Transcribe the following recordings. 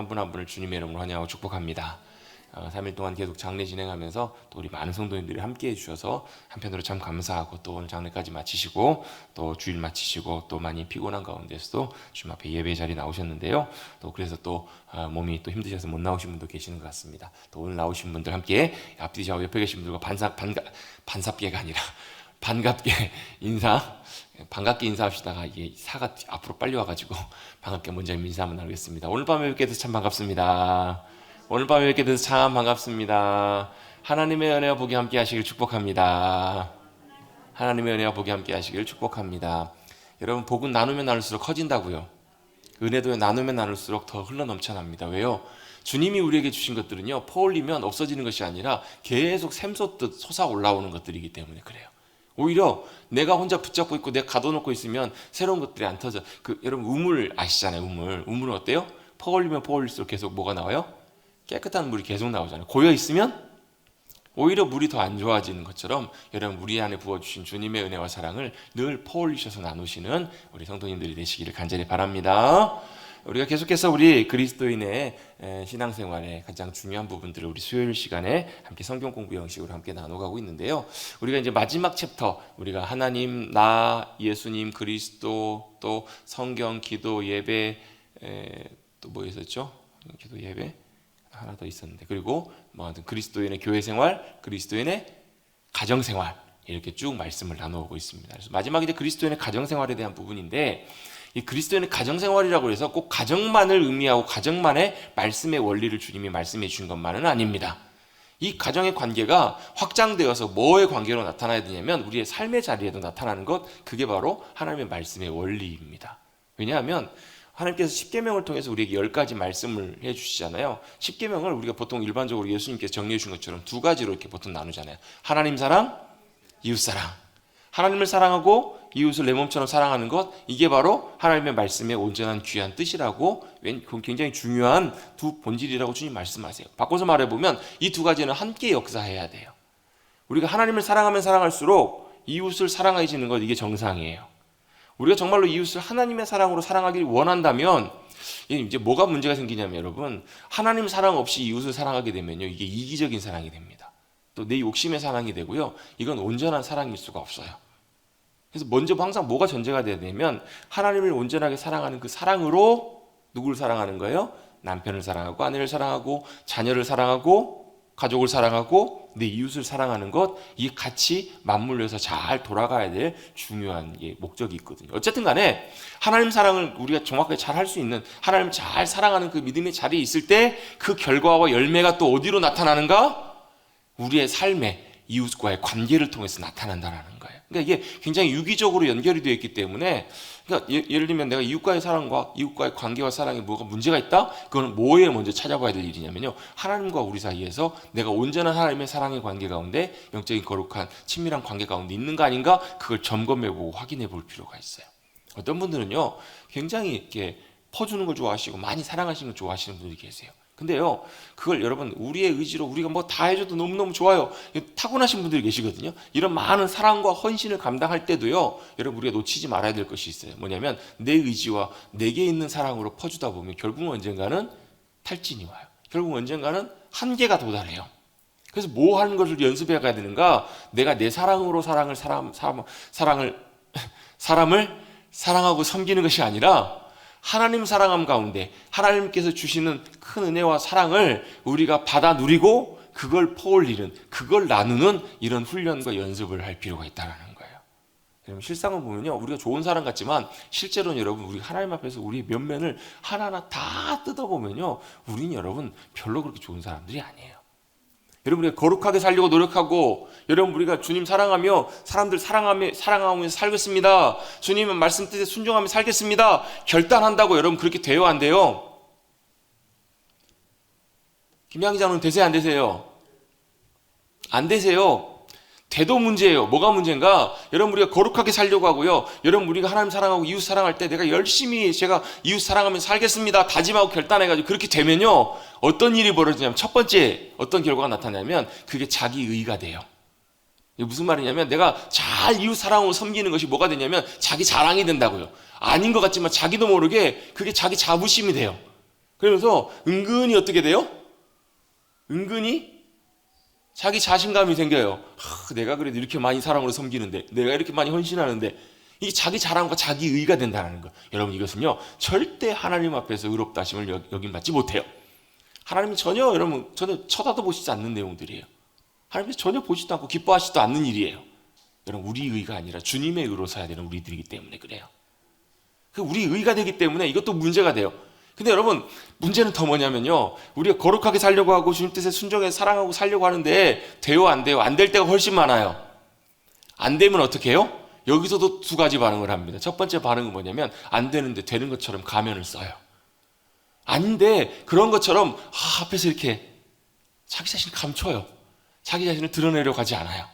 한 분 한 분을 주님의 이름으로 환영하고 축복합니다. 3일 동안 계속 장례 진행하면서 또 우리 많은 성도님들이 함께 해주셔서 한편으로 참 감사하고, 또 오늘 장례까지 마치시고 또 주일 마치시고 또 많이 피곤한 가운데서도 주님 앞에 예배 자리 나오셨는데요. 또 그래서 또 몸이 또 힘드셔서 못 나오신 분도 계시는 것 같습니다. 또 오늘 나오신 분들 함께 앞뒤 좌우 옆에 계신 분들과 반갑게가 아니라 반갑게 인사합시다가 이게 사가 앞으로 빨리 와가지고 반갑게 먼저 인사 한번 나누겠습니다. 오늘 밤에 뵙게 돼서 참 반갑습니다. 오늘 밤에 뵙게 돼서 참 반갑습니다. 하나님의 은혜와 복이 함께 하시길 축복합니다. 하나님의 은혜와 복이 함께 하시길 축복합니다. 여러분, 복은 나누면 나눌수록 커진다고요. 은혜도 나누면 나눌수록 더 흘러 넘쳐납니다. 왜요? 주님이 우리에게 주신 것들은요, 퍼올리면 없어지는 것이 아니라 계속 샘솟듯 솟아 올라오는 것들이기 때문에 그래요. 오히려 내가 혼자 붙잡고 있고 내가 가둬놓고 있으면 새로운 것들이 안 터져. 여러분, 우물 아시잖아요. 우물은 어때요? 퍼올리면 퍼올릴수록 계속 뭐가 나와요? 깨끗한 물이 계속 나오잖아요. 고여 있으면 오히려 물이 더 안 좋아지는 것처럼, 여러분, 우리 안에 부어주신 주님의 은혜와 사랑을 늘 퍼올리셔서 나누시는 우리 성도님들이 되시기를 간절히 바랍니다. 우리가 계속해서 우리 그리스도인의 신앙생활의 가장 중요한 부분들을 우리 수요일 시간에 함께 성경 공부 형식으로 함께 나눠가고 있는데요. 우리가 이제 마지막 챕터, 우리가 하나님, 나, 예수님, 그리스도, 또 성경, 기도, 예배, 또 뭐 있었죠? 기도, 예배 하나 더 있었는데, 그리고 그리스도인의 교회 생활, 그리스도인의 가정 생활, 이렇게 쭉 말씀을 나누고 있습니다. 그래서 마지막 이제 그리스도인의 가정 생활에 대한 부분인데, 이 그리스도인의 가정생활이라고 해서 꼭 가정만을 의미하고 가정만의 말씀의 원리를 주님이 말씀해 주신 것만은 아닙니다. 이 가정의 관계가 확장되어서 뭐의 관계로 나타나야 되냐면 우리의 삶의 자리에도 나타나는 것, 그게 바로 하나님의 말씀의 원리입니다. 왜냐하면 하나님께서 십계명을 통해서 우리에게 10가지 말씀을 해주시잖아요. 십계명을 우리가 보통 일반적으로 예수님께서 정리해 주신 것처럼 두 가지로 이렇게 보통 나누잖아요. 하나님 사랑, 이웃 사랑. 하나님을 사랑하고 이웃을 내 몸처럼 사랑하는 것, 이게 바로 하나님의 말씀의 온전한 귀한 뜻이라고, 굉장히 중요한 두 본질이라고 주님 말씀하세요. 바꿔서 말해보면 이 두 가지는 함께 역사해야 돼요. 우리가 하나님을 사랑하면 사랑할수록 이웃을 사랑해지는 것, 이게 정상이에요. 우리가 정말로 이웃을 하나님의 사랑으로 사랑하길 원한다면 이제 뭐가 문제가 생기냐면, 여러분, 하나님 사랑 없이 이웃을 사랑하게 되면요, 이게 이기적인 사랑이 됩니다. 또 내 욕심의 사랑이 되고요, 이건 온전한 사랑일 수가 없어요. 그래서 먼저 항상 뭐가 전제가 돼야 되냐면, 하나님을 온전하게 사랑하는 그 사랑으로 누구를 사랑하는 거예요? 남편을 사랑하고 아내를 사랑하고 자녀를 사랑하고 가족을 사랑하고 내 이웃을 사랑하는 것, 이게 같이 맞물려서 잘 돌아가야 될 중요한 목적이 있거든요. 어쨌든 간에 하나님 사랑을 우리가 정확하게 잘 할 수 있는, 하나님을 잘 사랑하는 그 믿음의 자리에 있을 때 그 결과와 열매가 또 어디로 나타나는가? 우리의 삶에 이웃과의 관계를 통해서 나타난다는 거예요. 그러니까 이게 굉장히 유기적으로 연결이 되어 있기 때문에, 그러니까 예를 들면 내가 이웃과의 사랑과 이웃과의 관계와 사랑에 뭐가 문제가 있다? 그건 뭐에 먼저 찾아봐야 될 일이냐면요, 하나님과 우리 사이에서 내가 온전한 하나님의 사랑의 관계 가운데, 영적인 거룩한 친밀한 관계 가운데 있는가 아닌가, 그걸 점검해보고 확인해 볼 필요가 있어요. 어떤 분들은요, 굉장히 이렇게 퍼주는 걸 좋아하시고 많이 사랑하시는 걸 좋아하시는 분들이 계세요. 근데요, 그걸 여러분, 우리의 의지로 우리가 뭐 다 해줘도 너무너무 좋아요, 타고나신 분들이 계시거든요. 이런 많은 사랑과 헌신을 감당할 때도요, 여러분, 우리가 놓치지 말아야 될 것이 있어요. 뭐냐면 내 의지와 내게 있는 사랑으로 퍼주다 보면 결국은 언젠가는 탈진이 와요. 결국 언젠가는 한계가 도달해요. 그래서 뭐 하는 것을 연습해 가야 되는가? 내가 내 사랑으로 사람을 사랑하고 섬기는 것이 아니라, 하나님 사랑함 가운데 하나님께서 주시는 큰 은혜와 사랑을 우리가 받아 누리고 그걸 퍼올리는, 그걸 나누는 이런 훈련과 연습을 할 필요가 있다는 거예요. 여러분, 실상을 보면요, 우리가 좋은 사람 같지만 실제로는 여러분, 우리 하나님 앞에서 우리의 면면을 하나하나 다 뜯어보면요, 우리는 여러분 별로 그렇게 좋은 사람들이 아니에요. 여러분, 우리가 거룩하게 살려고 노력하고, 여러분, 우리가 주님 사랑하며 사람들 사랑하면서 살겠습니다, 주님의 말씀 뜻에 순종하며 살겠습니다 결단한다고 여러분 그렇게 돼요, 안 돼요? 김양희 장로님 되세요, 안 되세요? 안 되세요. 태도 문제예요. 뭐가 문제인가? 여러분, 우리가 거룩하게 살려고 하고요, 여러분, 우리가 하나님 사랑하고 이웃 사랑할 때 내가 열심히 제가 이웃 사랑하면서 살겠습니다 다짐하고 결단해가지고 그렇게 되면요, 어떤 일이 벌어지냐면, 첫 번째 어떤 결과가 나타나냐면 그게 자기의가 돼요. 이게 무슨 말이냐면, 내가 잘 이웃 사랑으로 섬기는 것이 뭐가 되냐면 자기 자랑이 된다고요. 아닌 것 같지만 자기도 모르게 그게 자기 자부심이 돼요. 그러면서 은근히 어떻게 돼요? 은근히 자기 자신감이 생겨요. 내가 그래도 이렇게 많이 사람으로 섬기는데, 내가 이렇게 많이 헌신하는데, 이게 자기 자랑과 자기 의가 된다는 거. 여러분, 이것은요 절대 하나님 앞에서 의롭다 하심을 여김받지 못해요. 하나님이 전혀 쳐다도 보시지 않는 내용들이에요. 하나님이 전혀 보시지도 않고 기뻐하시지도 않는 일이에요. 여러분, 우리 의가 아니라 주님의 의로 서야 되는 우리들이기 때문에 그래요. 우리 의가 되기 때문에 이것도 문제가 돼요. 근데 여러분, 문제는 더 뭐냐면요, 우리가 거룩하게 살려고 하고 주님 뜻에 순종해서 사랑하고 살려고 하는데 돼요, 안 돼요? 안 될 때가 훨씬 많아요. 안 되면 어떻게 해요? 여기서도 두 가지 반응을 합니다. 첫 번째 반응은 뭐냐면, 안 되는데 되는 것처럼 가면을 써요. 아닌데 그런 것처럼 앞에서 이렇게 자기 자신을 감춰요. 자기 자신을 드러내려고 하지 않아요.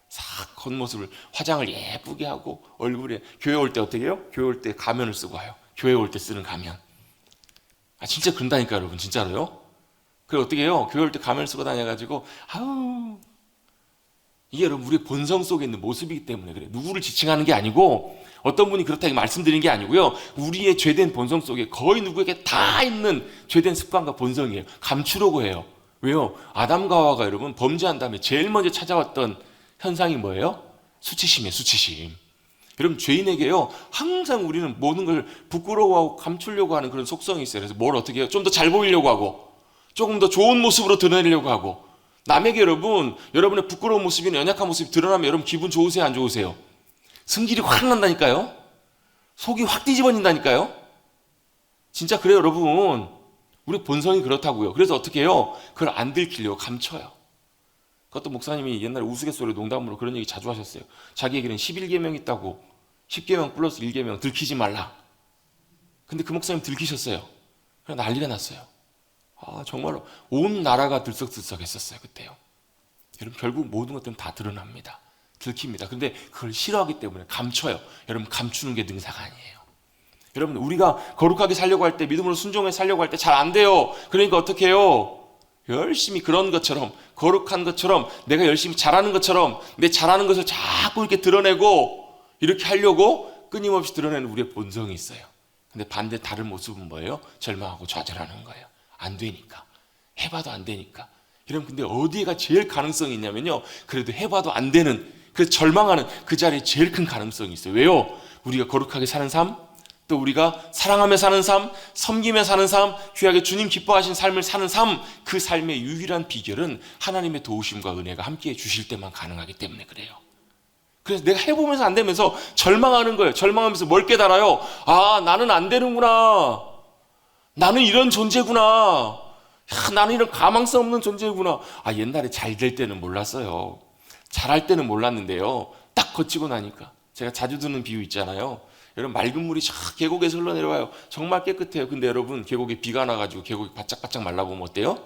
싹 겉모습을, 화장을 예쁘게 하고 얼굴에, 교회 올 때 어떻게 해요? 교회 올 때 가면을 쓰고 와요. 교회 올 때 쓰는 가면. 진짜 그런다니까 여러분, 진짜로요. 그래 어떻게 해요? 교회 올 때 가면을 쓰고 다녀가지고 이게 여러분 우리의 본성 속에 있는 모습이기 때문에 그래. 누구를 지칭하는 게 아니고, 어떤 분이 그렇다고 말씀드리는 게 아니고요, 우리의 죄된 본성 속에 거의 누구에게 다 있는 죄된 습관과 본성이에요. 감추려고 해요. 왜요? 아담과 하와가 여러분 범죄한 다음에 제일 먼저 찾아왔던 현상이 뭐예요? 수치심이에요. 수치심. 여러분, 죄인에게요 항상 우리는 모든 걸 부끄러워하고 감추려고 하는 그런 속성이 있어요. 그래서 뭘 어떻게 해요? 좀 더 잘 보이려고 하고, 조금 더 좋은 모습으로 드러내려고 하고, 남에게 여러분의 부끄러운 모습이나 연약한 모습이 드러나면 여러분 기분 좋으세요, 안 좋으세요? 승질이 확 난다니까요. 속이 확 뒤집어진다니까요. 진짜 그래요 여러분. 우리 본성이 그렇다고요. 그래서 어떻게 해요? 그걸 안 들키려고 감춰요. 그것도 목사님이 옛날에 우스갯소리로 농담으로 그런 얘기 자주 하셨어요. 자기에게는 11계명 있다고, 10계명 플러스 1계명 들키지 말라. 근데 그 목사님 들키셨어요. 그래서 난리가 났어요. 정말로 온 나라가 들썩들썩 했었어요 그때요. 여러분, 결국 모든 것들은 다 드러납니다. 들킵니다. 근데 그걸 싫어하기 때문에 감춰요. 여러분, 감추는 게 능사가 아니에요. 여러분, 우리가 거룩하게 살려고 할 때, 믿음으로 순종해 살려고 할 때 잘 안 돼요. 그러니까 어떻게 해요? 열심히 그런 것처럼, 거룩한 것처럼, 내가 열심히 잘하는 것처럼 내 잘하는 것을 자꾸 이렇게 드러내고, 이렇게 하려고 끊임없이 드러내는 우리의 본성이 있어요. 근데 반대 다른 모습은 뭐예요? 절망하고 좌절하는 거예요. 안 되니까. 해봐도 안 되니까. 여러분, 근데 어디가 제일 가능성이 있냐면요, 그래도 해봐도 안 되는, 그 절망하는 그 자리에 제일 큰 가능성이 있어요. 왜요? 우리가 거룩하게 사는 삶, 또 우리가 사랑하며 사는 삶, 섬기며 사는 삶, 귀하게 주님 기뻐하신 삶을 사는 삶, 그 삶의 유일한 비결은 하나님의 도우심과 은혜가 함께해 주실 때만 가능하기 때문에 그래요. 그래서 내가 해보면서 안 되면서 절망하는 거예요. 절망하면서 뭘 깨달아요? 나는 안 되는구나. 나는 이런 존재구나. 나는 이런 가망성 없는 존재구나. 옛날에 잘 될 때는 몰랐어요. 잘할 때는 몰랐는데요, 딱 거치고 나니까. 제가 자주 듣는 비유 있잖아요. 여러분, 맑은 물이 쫙 계곡에서 흘러내려와요. 정말 깨끗해요. 근데 여러분, 계곡에 비가 나가지고 계곡이 바짝바짝 말라보면 어때요?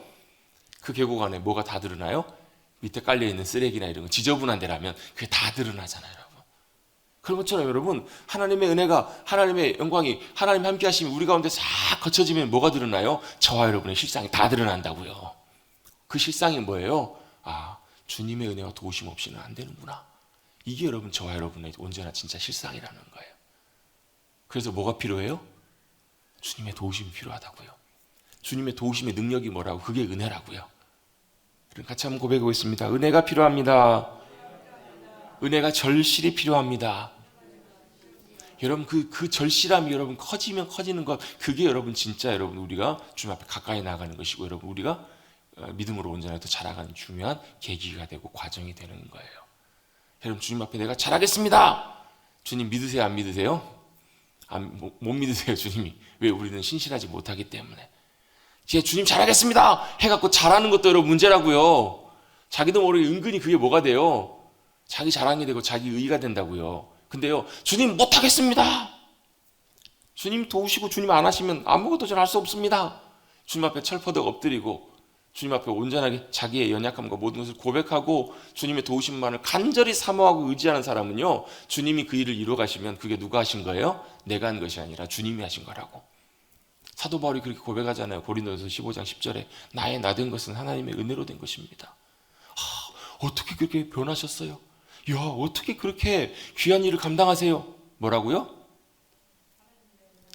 그 계곡 안에 뭐가 다 드러나요? 밑에 깔려있는 쓰레기나 이런 거, 지저분한 데라면 그게 다 드러나잖아요, 여러분. 그런 것처럼 여러분, 하나님의 은혜가, 하나님의 영광이, 하나님 함께 하시면 우리 가운데 싹 거쳐지면 뭐가 드러나요? 저와 여러분의 실상이 다 드러난다고요. 그 실상이 뭐예요? 주님의 은혜와 도우심 없이는 안 되는구나. 이게 여러분, 저와 여러분의 온전한 진짜 실상이라는 거예요. 그래서 뭐가 필요해요? 주님의 도우심이 필요하다고요. 주님의 도우심의 능력이 뭐라고? 그게 은혜라고요. 그럼 같이 한번 고백하고 있습니다. 은혜가 필요합니다. 은혜가 절실히 필요합니다. 여러분, 그 절실함이 여러분 커지면 커지는 것, 그게 여러분 진짜 여러분 우리가 주님 앞에 가까이 나가는 것이고, 여러분 우리가 믿음으로 온전하게 더 자라가는 중요한 계기가 되고 과정이 되는 거예요. 여러분, 주님 앞에 내가 잘하겠습니다. 주님 믿으세요, 안 믿으세요? 못 믿으세요, 주님이. 왜? 우리는 신실하지 못하기 때문에. 주님 잘하겠습니다 해갖고 잘하는 것도 여러분 문제라고요. 자기도 모르게 은근히 그게 뭐가 돼요? 자기 자랑이 되고 자기 의의가 된다고요. 근데요, 주님 못하겠습니다. 주님 도우시고 주님 안 하시면 아무것도 잘 할 수 없습니다. 주님 앞에 철퍼덕 엎드리고 주님 앞에 온전하게 자기의 연약함과 모든 것을 고백하고 주님의 도우심만을 간절히 사모하고 의지하는 사람은요, 주님이 그 일을 이루어 가시면 그게 누가 하신 거예요? 내가 한 것이 아니라 주님이 하신 거라고. 사도 바울이 그렇게 고백하잖아요. 고린도서 15장 10절에 나의 나 된 것은 하나님의 은혜로 된 것입니다. 어떻게 그렇게 변하셨어요? 어떻게 그렇게 귀한 일을 감당하세요? 뭐라고요?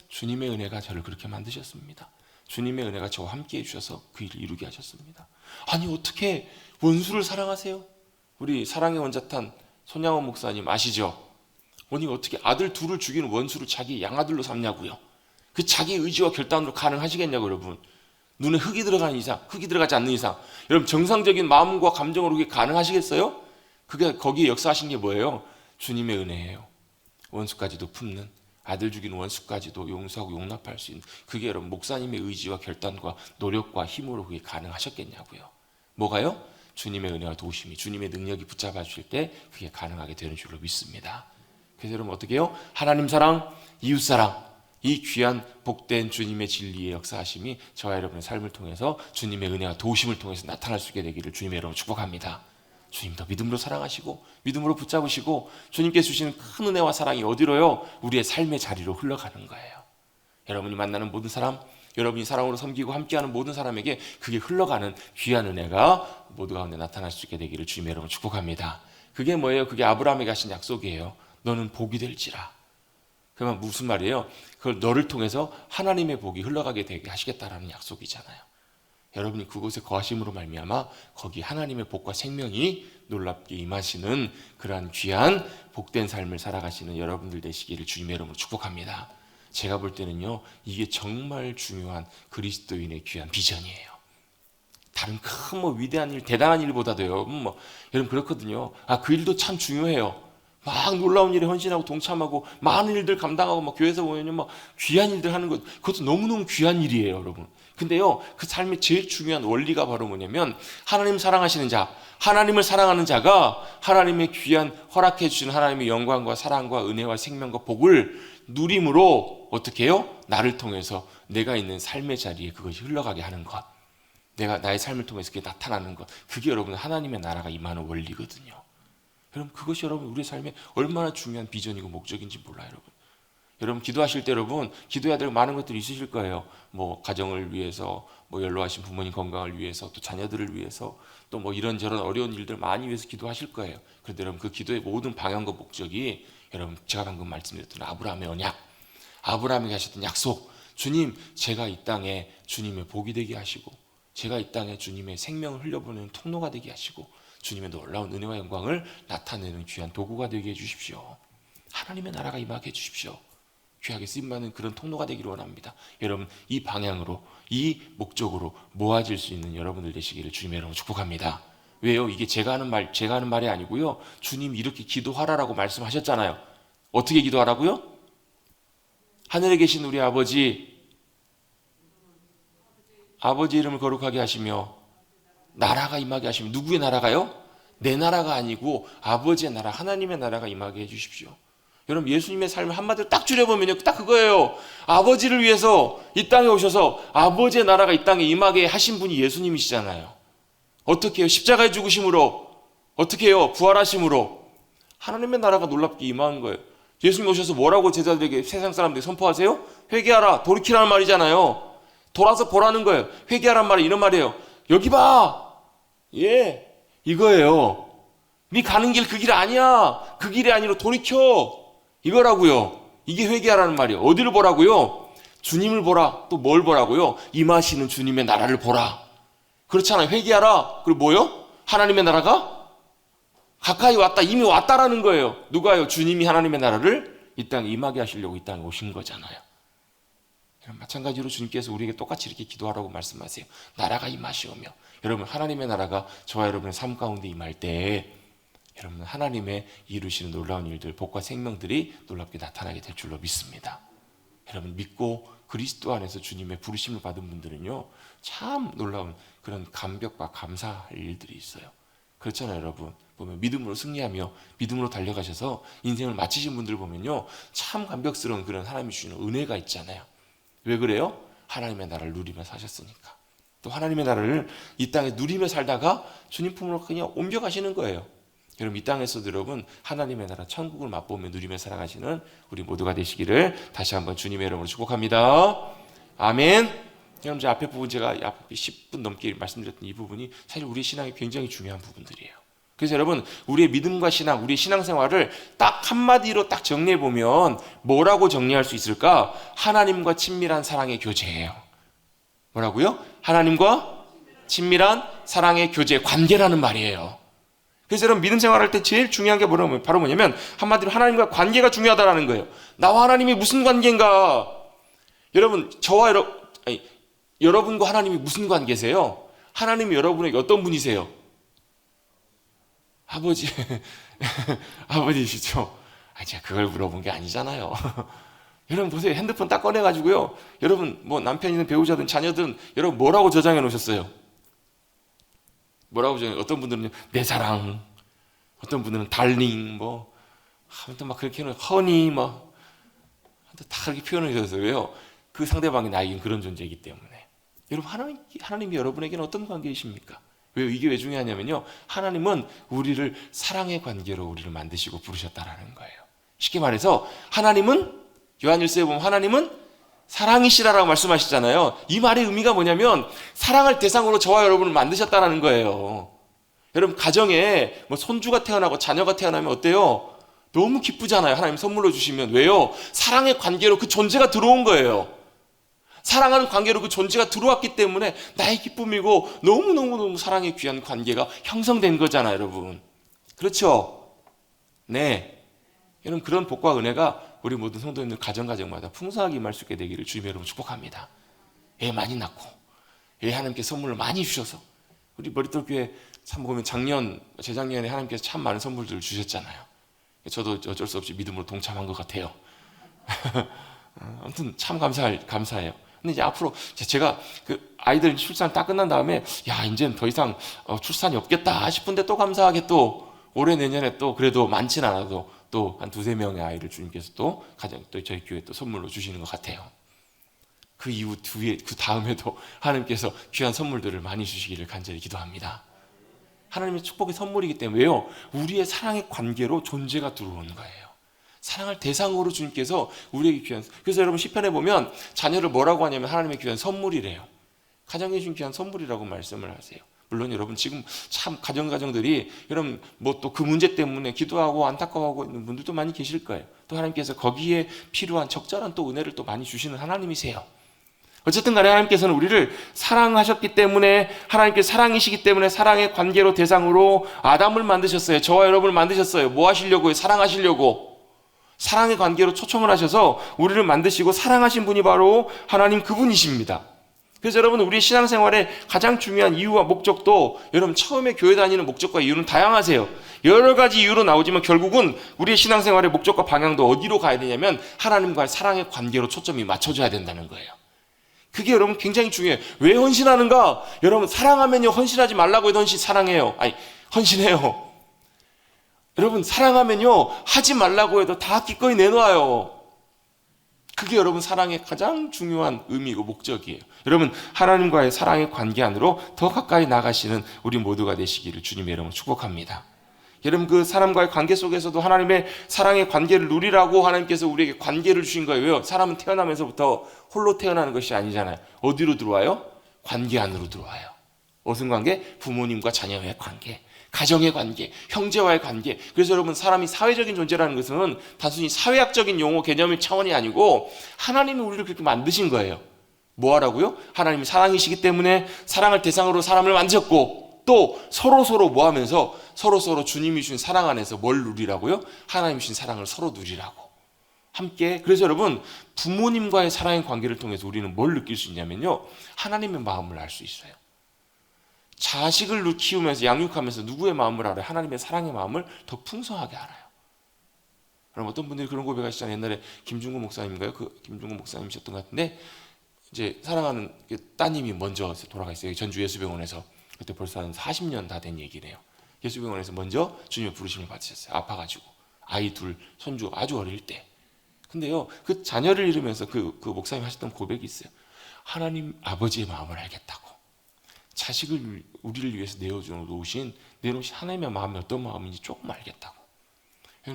주님의 은혜가 저를 그렇게 만드셨습니다. 주님의 은혜가 저와 함께 해주셔서 그 일을 이루게 하셨습니다. 아니 어떻게 원수를 사랑하세요? 우리 사랑의 원자탄 손양원 목사님 아시죠? 아니 어떻게 아들 둘을 죽이는 원수를 자기 양아들로 삼냐고요. 그 자기 의지와 결단으로 가능하시겠냐고 여러분. 눈에 흙이 들어가는 이상, 흙이 들어가지 않는 이상, 여러분 정상적인 마음과 감정으로 그게 가능하시겠어요? 그게 거기에 역사하신 게 뭐예요? 주님의 은혜예요. 원수까지도 품는, 아들 죽이는 원수까지도 용서하고 용납할 수 있는, 그게 여러분 목사님의 의지와 결단과 노력과 힘으로 그게 가능하셨겠냐고요. 뭐가요? 주님의 은혜와 도우심이, 주님의 능력이 붙잡아 주실 때 그게 가능하게 되는 줄로 믿습니다. 그래서 여러분 어떻게 해요? 하나님 사랑, 이웃 사랑, 이 귀한 복된 주님의 진리의 역사하심이 저와 여러분의 삶을 통해서 주님의 은혜와 도우심을 통해서 나타날 수 있게 되기를 주님의 이름으로 축복합니다. 주님도 믿음으로 사랑하시고 믿음으로 붙잡으시고 주님께 주시는 큰 은혜와 사랑이 어디로요? 우리의 삶의 자리로 흘러가는 거예요. 여러분이 만나는 모든 사람, 여러분이 사랑으로 섬기고 함께하는 모든 사람에게 그게 흘러가는 귀한 은혜가 모두 가운데 나타날 수 있게 되기를 주님의 이름으로 축복합니다. 그게 뭐예요? 그게 아브라함에게 하신 약속이에요. 너는 복이 될지라. 그러면 무슨 말이에요? 그걸 너를 통해서 하나님의 복이 흘러가게 되게 하시겠다라는 약속이잖아요. 여러분이 그곳에 거하심으로 말미암아 거기 하나님의 복과 생명이 놀랍게 임하시는 그러한 귀한 복된 삶을 살아가시는 여러분들 되시기를 주님의 이름으로 축복합니다. 제가 볼 때는요, 이게 정말 중요한 그리스도인의 귀한 비전이에요. 다른 큰 위대한 일, 대단한 일보다도요, 여러분 그렇거든요. 그 일도 참 중요해요. 막 놀라운 일에 헌신하고 동참하고 많은 일들 감당하고 교회에서 보면요, 귀한 일들 하는 것, 그것도 너무너무 귀한 일이에요, 여러분. 근데요, 그 삶의 제일 중요한 원리가 바로 뭐냐면 하나님 사랑하시는 자, 하나님을 사랑하는 자가 하나님의 귀한 허락해 주시는 하나님의 영광과 사랑과 은혜와 생명과 복을 누림으로 어떻게 해요? 나를 통해서 내가 있는 삶의 자리에 그것이 흘러가게 하는 것, 내가 나의 삶을 통해서 그게 나타나는 것, 그게 여러분 하나님의 나라가 임하는 원리거든요. 여러분 그것이 여러분 우리 삶에 얼마나 중요한 비전이고 목적인지 몰라요, 여러분. 여러분 기도하실 때 여러분 기도해야 될 많은 것들이 있으실 거예요. 가정을 위해서, 연로하신 부모님 건강을 위해서, 또 자녀들을 위해서, 또 이런저런 어려운 일들 많이 위해서 기도하실 거예요. 그런데 여러분 그 기도의 모든 방향과 목적이 여러분 제가 방금 말씀드렸던 아브라함의 언약, 아브라함에게 하셨던 약속, 주님 제가 이 땅에 주님의 복이 되게 하시고 제가 이 땅에 주님의 생명을 흘려보내는 통로가 되게 하시고 주님의 놀라운 은혜와 영광을 나타내는 귀한 도구가 되게 해주십시오. 하나님의 나라가 임하게 해주십시오. 귀하게 쓰임받는 그런 통로가 되기를 원합니다. 여러분 이 방향으로, 이 목적으로 모아질 수 있는 여러분들 되시기를 주님의 이름으로 축복합니다. 왜요? 이게 제가 하는 말이 아니고요, 주님이 이렇게 기도하라라고 말씀하셨잖아요. 어떻게 기도하라고요? 하늘에 계신 우리 아버지 이름을 거룩하게 하시며 나라가 임하게 하시면, 누구의 나라가요? 내 나라가 아니고 아버지의 나라, 하나님의 나라가 임하게 해주십시오. 여러분 예수님의 삶을 한마디로 딱 줄여보면요, 딱 그거예요. 아버지를 위해서 이 땅에 오셔서 아버지의 나라가 이 땅에 임하게 하신 분이 예수님이시잖아요. 어떻게 해요? 십자가의 죽으심으로, 어떻게 해요? 부활하심으로 하나님의 나라가 놀랍게 임한 거예요. 예수님 오셔서 뭐라고 제자들에게, 세상 사람들에게 선포하세요? 회개하라, 돌이키라는 말이잖아요. 돌아서 보라는 거예요. 회개하라는 말이 이런 말이에요. 여기 봐. 이거예요. 네 가는 길 그 길 아니야. 그 길이 아니라 돌이켜. 이거라고요. 이게 회개하라는 말이에요. 어디를 보라고요? 주님을 보라. 또 뭘 보라고요? 임하시는 주님의 나라를 보라. 그렇잖아요. 회개하라. 그리고 뭐요? 하나님의 나라가 가까이 왔다. 이미 왔다라는 거예요. 누가요? 주님이 하나님의 나라를 이 땅에 임하게 하시려고 이 땅에 오신 거잖아요. 마찬가지로 주님께서 우리에게 똑같이 이렇게 기도하라고 말씀하세요. 나라가 임하시오며. 여러분 하나님의 나라가 저와 여러분의 삶 가운데 임할 때 여러분 하나님의 이루시는 놀라운 일들, 복과 생명들이 놀랍게 나타나게 될 줄로 믿습니다. 여러분 믿고 그리스도 안에서 주님의 부르심을 받은 분들은요, 참 놀라운 그런 감격과 감사할 일들이 있어요. 그렇잖아요, 여러분. 보면 믿음으로 승리하며 믿음으로 달려가셔서 인생을 마치신 분들 보면요, 참 감격스러운 그런 하나님이 주시는 은혜가 있잖아요. 왜 그래요? 하나님의 나라를 누리며 사셨으니까. 또 하나님의 나라를 이 땅에 누리며 살다가 주님 품으로 그냥 옮겨가시는 거예요. 여러분 이 땅에서도 여러분 하나님의 나라 천국을 맛보며 누리며 살아가시는 우리 모두가 되시기를 다시 한번 주님의 이름으로 축복합니다. 아멘. 여러분 앞에 부분, 제가 앞에 10분 넘게 말씀드렸던 이 부분이 사실 우리 신앙이 굉장히 중요한 부분들이에요. 그래서 여러분 우리의 믿음과 신앙, 우리의 신앙생활을 딱 한마디로 딱 정리해보면 뭐라고 정리할 수 있을까? 하나님과 친밀한 사랑의 교제예요. 뭐라고요? 하나님과 친밀한 사랑의 교제, 관계라는 말이에요. 그래서 여러분 믿음 생활할 때 제일 중요한 게 뭐냐면 바로 뭐냐면 한마디로 하나님과 관계가 중요하다는 거예요. 나와 하나님이 무슨 관계인가? 여러분 저와 여러분과 하나님이 무슨 관계세요? 하나님이 여러분에게 어떤 분이세요? 아버지 아버지시죠? 제가 그걸 물어본 게 아니잖아요. 여러분 보세요. 핸드폰 딱 꺼내가지고요. 여러분 뭐 남편이든 배우자든 자녀든 여러분 뭐라고 저장해 놓으셨어요? 뭐라고 저장해? 어떤 분들은 내 사랑, 어떤 분들은 달링, 뭐 아무튼 막 그렇게 해놓은 허니 뭐 다 그렇게 표현을 해서 왜요? 그 상대방이 나에겐 그런 존재이기 때문에. 여러분 하나님이 여러분에게는 어떤 관계이십니까? 왜요? 이게 왜 중요하냐면요. 하나님은 우리를 사랑의 관계로 우리를 만드시고 부르셨다라는 거예요. 쉽게 말해서 하나님은 요한일서에 보면 하나님은 사랑이시라라고 말씀하시잖아요. 이 말의 의미가 뭐냐면 사랑을 대상으로 저와 여러분을 만드셨다라는 거예요. 여러분 가정에 뭐 손주가 태어나고 자녀가 태어나면 어때요? 너무 기쁘잖아요. 하나님 선물로 주시면. 왜요? 사랑의 관계로 그 존재가 들어온 거예요. 사랑하는 관계로 그 존재가 들어왔기 때문에 나의 기쁨이고 너무너무너무 사랑의 귀한 관계가 형성된 거잖아요, 여러분. 그렇죠? 네. 여러분 그런 복과 은혜가 우리 모든 성도님들 가정마다 풍성하게 임할 수 있게 되기를 주님의 여러분 축복합니다. 애 많이 낳고 애 하나님께 선물을 많이 주셔서 우리 머릿돌 교회 참 보면 재작년에 하나님께서 참 많은 선물들을 주셨잖아요. 저도 어쩔 수 없이 믿음으로 동참한 것 같아요. 아무튼 참 감사해요. 근데 이제 앞으로 제가 그 아이들 출산 딱 끝난 다음에 이제는 더 이상 출산이 없겠다 싶은데 또 감사하게 또 올해 내년에 또 그래도 많진 않아도 또 한 두세 명의 아이를 주님께서 또 저희 교회에 또 선물로 주시는 것 같아요. 그 이후 그 다음에도 하나님께서 귀한 선물들을 많이 주시기를 간절히 기도합니다. 하나님의 축복의 선물이기 때문에 왜요? 우리의 사랑의 관계로 존재가 들어오는 거예요. 사랑을 대상으로 주님께서 우리에게 귀한. 그래서 여러분 시편에 보면 자녀를 뭐라고 하냐면 하나님의 귀한 선물이래요. 가정에 주신 귀한 선물이라고 말씀을 하세요. 물론 여러분 지금 참 가정들이 여러분 뭐 또 그 문제 때문에 기도하고 안타까워하고 있는 분들도 많이 계실 거예요. 또 하나님께서 거기에 필요한 적절한 또 은혜를 또 많이 주시는 하나님이세요. 어쨌든 간에 하나님께서는 우리를 사랑하셨기 때문에 하나님께 사랑이시기 때문에 사랑의 관계로 대상으로 아담을 만드셨어요. 저와 여러분을 만드셨어요. 뭐 하시려고요? 사랑하시려고. 사랑의 관계로 초청을 하셔서 우리를 만드시고 사랑하신 분이 바로 하나님 그분이십니다. 그래서 여러분 우리의 신앙생활의 가장 중요한 이유와 목적도 여러분 처음에 교회 다니는 목적과 이유는 다양하세요. 여러 가지 이유로 나오지만 결국은 우리의 신앙생활의 목적과 방향도 어디로 가야 되냐면 하나님과의 사랑의 관계로 초점이 맞춰져야 된다는 거예요. 그게 여러분 굉장히 중요해요. 왜 헌신하는가? 여러분 사랑하면요 헌신하지 말라고 해도 헌신해요. 여러분 사랑하면요 하지 말라고 해도 다 기꺼이 내놓아요. 그게 여러분 사랑의 가장 중요한 의미고 목적이에요. 여러분 하나님과의 사랑의 관계 안으로 더 가까이 나가시는 우리 모두가 되시기를 주님의 이름으로 축복합니다. 여러분 그 사람과의 관계 속에서도 하나님의 사랑의 관계를 누리라고 하나님께서 우리에게 관계를 주신 거예요. 왜요? 사람은 태어나면서부터 홀로 태어나는 것이 아니잖아요. 어디로 들어와요? 관계 안으로 들어와요. 무슨 관계? 부모님과 자녀의 관계, 가정의 관계, 형제와의 관계. 그래서 여러분 사람이 사회적인 존재라는 것은 단순히 사회학적인 용어 개념의 차원이 아니고 하나님이 우리를 그렇게 만드신 거예요. 뭐 하라고요? 하나님이 사랑이시기 때문에 사랑을 대상으로 사람을 만드셨고 또 서로 뭐 하면서 서로 주님이 주신 사랑 안에서 뭘 누리라고요? 하나님이 주신 사랑을 서로 누리라고 함께. 그래서 여러분 부모님과의 사랑의 관계를 통해서 우리는 뭘 느낄 수 있냐면요 하나님의 마음을 알 수 있어요. 자식을 키우면서 양육하면서 누구의 마음을 알아요? 하나님의 사랑의 마음을 더 풍성하게 알아요. 그럼 어떤 분들이 그런 고백하시잖아요. 옛날에 김중구 목사님인가요? 김중구 목사님이셨던 것 같은데 이제 사랑하는 따님이 먼저 돌아가셨어요. 전주 예수병원에서. 그때 벌써 한 40년 다 된 얘기네요. 예수병원에서 먼저 주님의 부르심을 받으셨어요. 아파가지고 아이 둘 손주 아주 어릴 때. 근데요 그 자녀를 잃으면서 그 목사님 하셨던 고백이 있어요. 하나님 아버지의 마음을 알겠다고. 자식을 우리를 위해서 내놓으신 하나님의 마음이 어떤 마음인지 조금 알겠다고.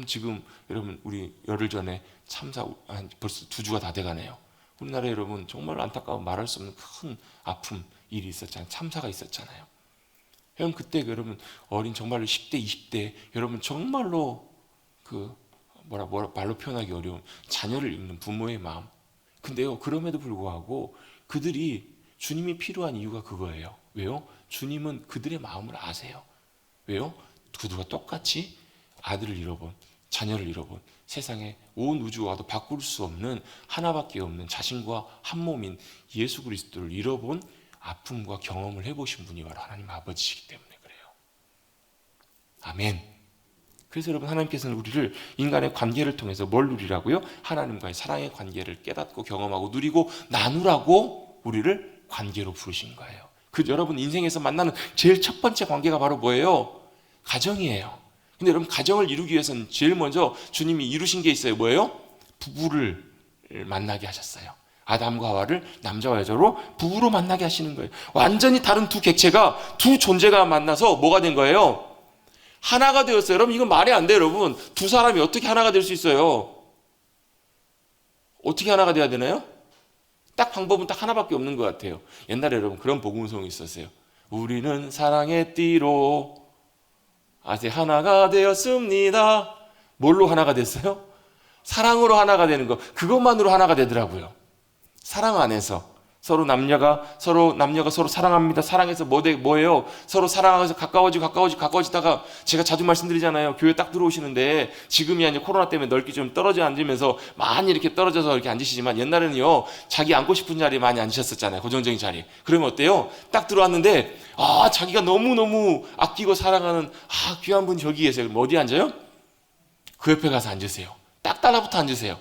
지금 여러분 우리 열흘 전에 참사 벌써 2주가 다 돼가네요. 우리나라에 여러분 정말 안타까운 말할 수 없는 큰 아픔 일이 있었잖아요. 참사가 있었잖아요. 여러분 그때 여러분 어린 정말로 10대 20대 여러분 정말로 말로 표현하기 어려운 자녀를 잃는 부모의 마음. 근데요 그럼에도 불구하고 그들이 주님이 필요한 이유가 그거예요. 왜요? 주님은 그들의 마음을 아세요. 왜요? 그들과 똑같이 아들을 잃어본, 자녀를 잃어본, 세상에 온 우주와도 바꿀 수 없는 하나밖에 없는 자신과 한 몸인 예수 그리스도를 잃어본 아픔과 경험을 해보신 분이 바로 하나님 아버지이기 때문에 그래요. 아멘. 그래서 여러분, 하나님께서는 우리를 인간의 관계를 통해서 뭘 누리라고요? 하나님과의 사랑의 관계를 깨닫고 경험하고 누리고 나누라고 우리를 관계로 부르신 거예요. 여러분 인생에서 만나는 제일 첫 번째 관계가 바로 뭐예요? 가정이에요. 근데 여러분, 가정을 이루기 위해서는 제일 먼저 주님이 이루신 게 있어요. 뭐예요? 부부를 만나게 하셨어요. 아담과 하와를 남자와 여자로 부부로 만나게 하시는 거예요. 완전히 다른 두 객체가, 두 존재가 만나서 뭐가 된 거예요? 하나가 되었어요. 여러분, 이건 말이 안 돼요. 여러분, 두 사람이 어떻게 하나가 될 수 있어요? 어떻게 하나가 돼야 되나요? 딱 방법은 딱 하나밖에 없는 것 같아요. 옛날에 여러분 그런 복음송이 있었어요. 우리는 사랑의 띠로 아직 하나가 되었습니다. 뭘로 하나가 됐어요? 사랑으로 하나가 되는 거. 그것만으로 하나가 되더라고요. 사랑 안에서 남녀가 서로 사랑합니다. 사랑해서 뭐예요? 서로 사랑해서 가까워지다가 제가 자주 말씀드리잖아요. 교회 딱 들어오시는데 지금이 아니라 코로나 때문에 넓게 좀 떨어져 앉으면서 많이 이렇게 떨어져서 이렇게 앉으시지만 옛날에는요, 자기 앉고 싶은 자리에 많이 앉으셨었잖아요. 고정적인 자리. 그러면 어때요? 딱 들어왔는데 자기가 너무너무 아끼고 사랑하는 귀한 분이 저기 계세요. 그럼 어디 앉아요? 그 옆에 가서 앉으세요. 딱 달라붙어 앉으세요.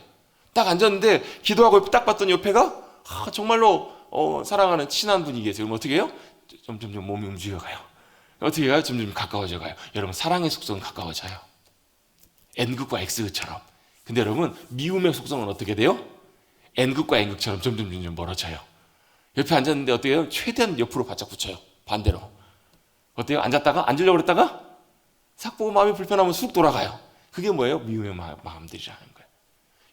딱 앉았는데 기도하고 딱 봤더니 옆에가 정말로 사랑하는 친한 분이 계세요. 그럼 어떻게 해요? 점점 몸이 움직여가요. 어떻게 해요? 점점 가까워져 가요. 여러분, 사랑의 속성은 가까워져요. N극과 X극처럼. 근데 여러분, 미움의 속성은 어떻게 돼요? N극과 N극처럼 점점 멀어져요. 옆에 앉았는데 어떻게 해요? 최대한 옆으로 바짝 붙여요. 반대로. 어때요? 앉으려고 그랬다가 싹 보고 마음이 불편하면 쑥 돌아가요. 그게 뭐예요? 미움의 마음들이라는 거예요.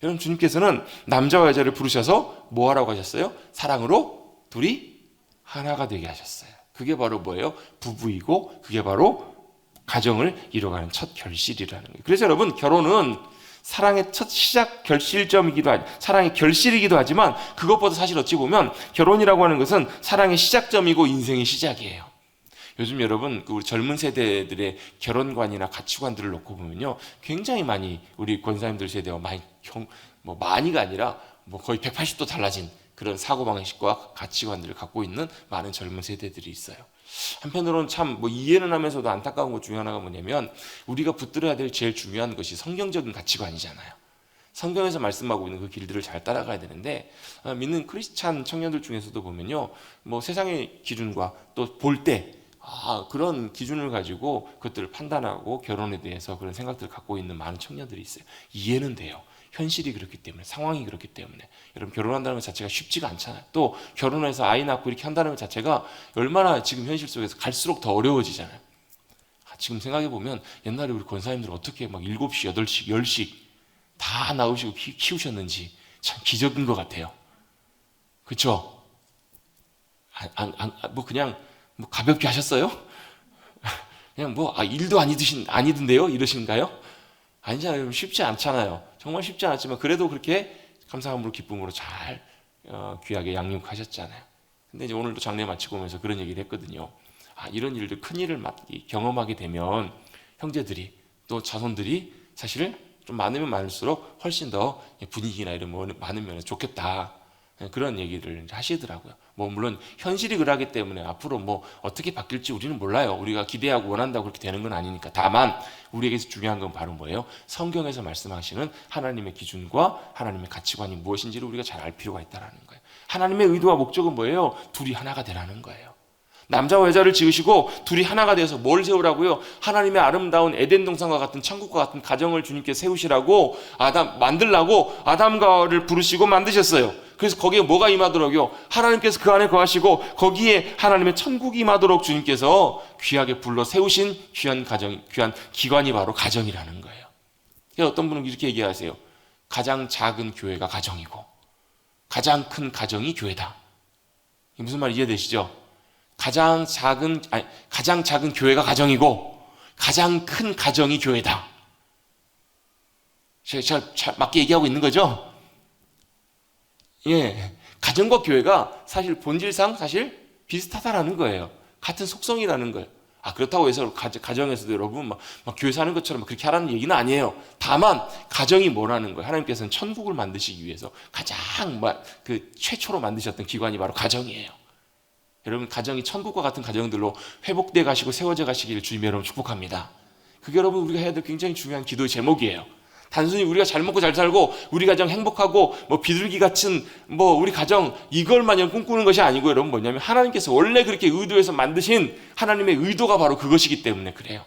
여러분, 주님께서는 남자와 여자를 부르셔서 뭐 하라고 하셨어요? 사랑으로 둘이 하나가 되게 하셨어요. 그게 바로 뭐예요? 부부이고 그게 바로 가정을 이뤄가는 첫 결실이라는 거예요. 그래서 여러분, 결혼은 사랑의 첫 시작 사랑의 결실이기도 하지만 그것보다 사실 어찌 보면 결혼이라고 하는 것은 사랑의 시작점이고 인생의 시작이에요. 요즘 여러분, 우리 젊은 세대들의 결혼관이나 가치관들을 놓고 보면요, 굉장히 많이 우리 권사님들 세대와 많이가 아니라 거의 180도 달라진 그런 사고방식과 가치관들을 갖고 있는 많은 젊은 세대들이 있어요. 한편으로는 참 이해는 하면서도 안타까운 것 중에 하나가 뭐냐면, 우리가 붙들어야 될 제일 중요한 것이 성경적인 가치관이잖아요. 성경에서 말씀하고 있는 그 길들을 잘 따라가야 되는데, 믿는 크리스찬 청년들 중에서도 보면요, 세상의 기준과 또 볼 때 그런 기준을 가지고 그것들을 판단하고 결혼에 대해서 그런 생각들을 갖고 있는 많은 청년들이 있어요. 이해는 돼요. 현실이 그렇기 때문에, 상황이 그렇기 때문에. 여러분, 결혼한다는 것 자체가 쉽지가 않잖아요. 또 결혼해서 아이 낳고 이렇게 한다는 것 자체가 얼마나 지금 현실 속에서 갈수록 더 어려워지잖아요. 지금 생각해보면 옛날에 우리 권사님들 어떻게 7시, 8시, 10시 다 낳으시고 키우셨는지 참 기적인 것 같아요. 그렇죠? 그냥 가볍게 하셨어요? 그냥 일도 아니던데요? 이러신가요? 아니잖아요. 쉽지 않잖아요. 정말 쉽지 않았지만 그래도 그렇게 감사함으로 기쁨으로 잘 귀하게 양육하셨잖아요. 근데 이제 오늘도 장례 마치고 오면서 그런 얘기를 했거든요. 이런 일들, 큰 일을 경험하게 되면 형제들이 또 자손들이 사실 좀 많으면 많을수록 훨씬 더 분위기나 이런 거 많으면 좋겠다. 그런 얘기를 하시더라고요. 물론 현실이 그러하기 때문에 앞으로 어떻게 바뀔지 우리는 몰라요. 우리가 기대하고 원한다고 그렇게 되는 건 아니니까. 다만 우리에게서 중요한 건 바로 뭐예요? 성경에서 말씀하시는 하나님의 기준과 하나님의 가치관이 무엇인지를 우리가 잘 알 필요가 있다는 거예요. 하나님의 의도와 목적은 뭐예요? 둘이 하나가 되라는 거예요. 남자와 여자를 지으시고 둘이 하나가 되어서 뭘 세우라고요? 하나님의 아름다운 에덴 동산과 같은 천국과 같은 가정을 주님께 세우시라고 만들라고 아담과 하와를 부르시고 만드셨어요. 그래서 거기에 뭐가 임하도록요? 하나님께서 그 안에 거하시고 거기에 하나님의 천국이 임하도록 주님께서 귀하게 불러 세우신 귀한 기관이 바로 가정이라는 거예요. 그래서 어떤 분은 이렇게 얘기하세요. 가장 작은 교회가 가정이고 가장 큰 가정이 교회다. 무슨 말 이해되시죠? 가장 작은 교회가 가정이고 가장 큰 가정이 교회다. 제가 맞게 얘기하고 있는 거죠? 예. 가정과 교회가 사실 본질상 사실 비슷하다라는 거예요. 같은 속성이라는 거예요. 그렇다고 해서 가정에서도 여러분 막 교회 사는 것처럼 그렇게 하라는 얘기는 아니에요. 다만 가정이 뭐라는 거예요. 하나님께서는 천국을 만드시기 위해서 가장 최초로 만드셨던 기관이 바로 가정이에요. 여러분 가정이 천국과 같은 가정들로 회복돼 가시고 세워져 가시기를 주님의 여러분 축복합니다. 그게 여러분 우리가 해야 될 굉장히 중요한 기도의 제목이에요. 단순히 우리가 잘 먹고 잘 살고 우리 가정 행복하고 비둘기 같은 우리 가정 이걸만 꿈꾸는 것이 아니고 여러분 뭐냐면 하나님께서 원래 그렇게 의도해서 만드신 하나님의 의도가 바로 그것이기 때문에 그래요.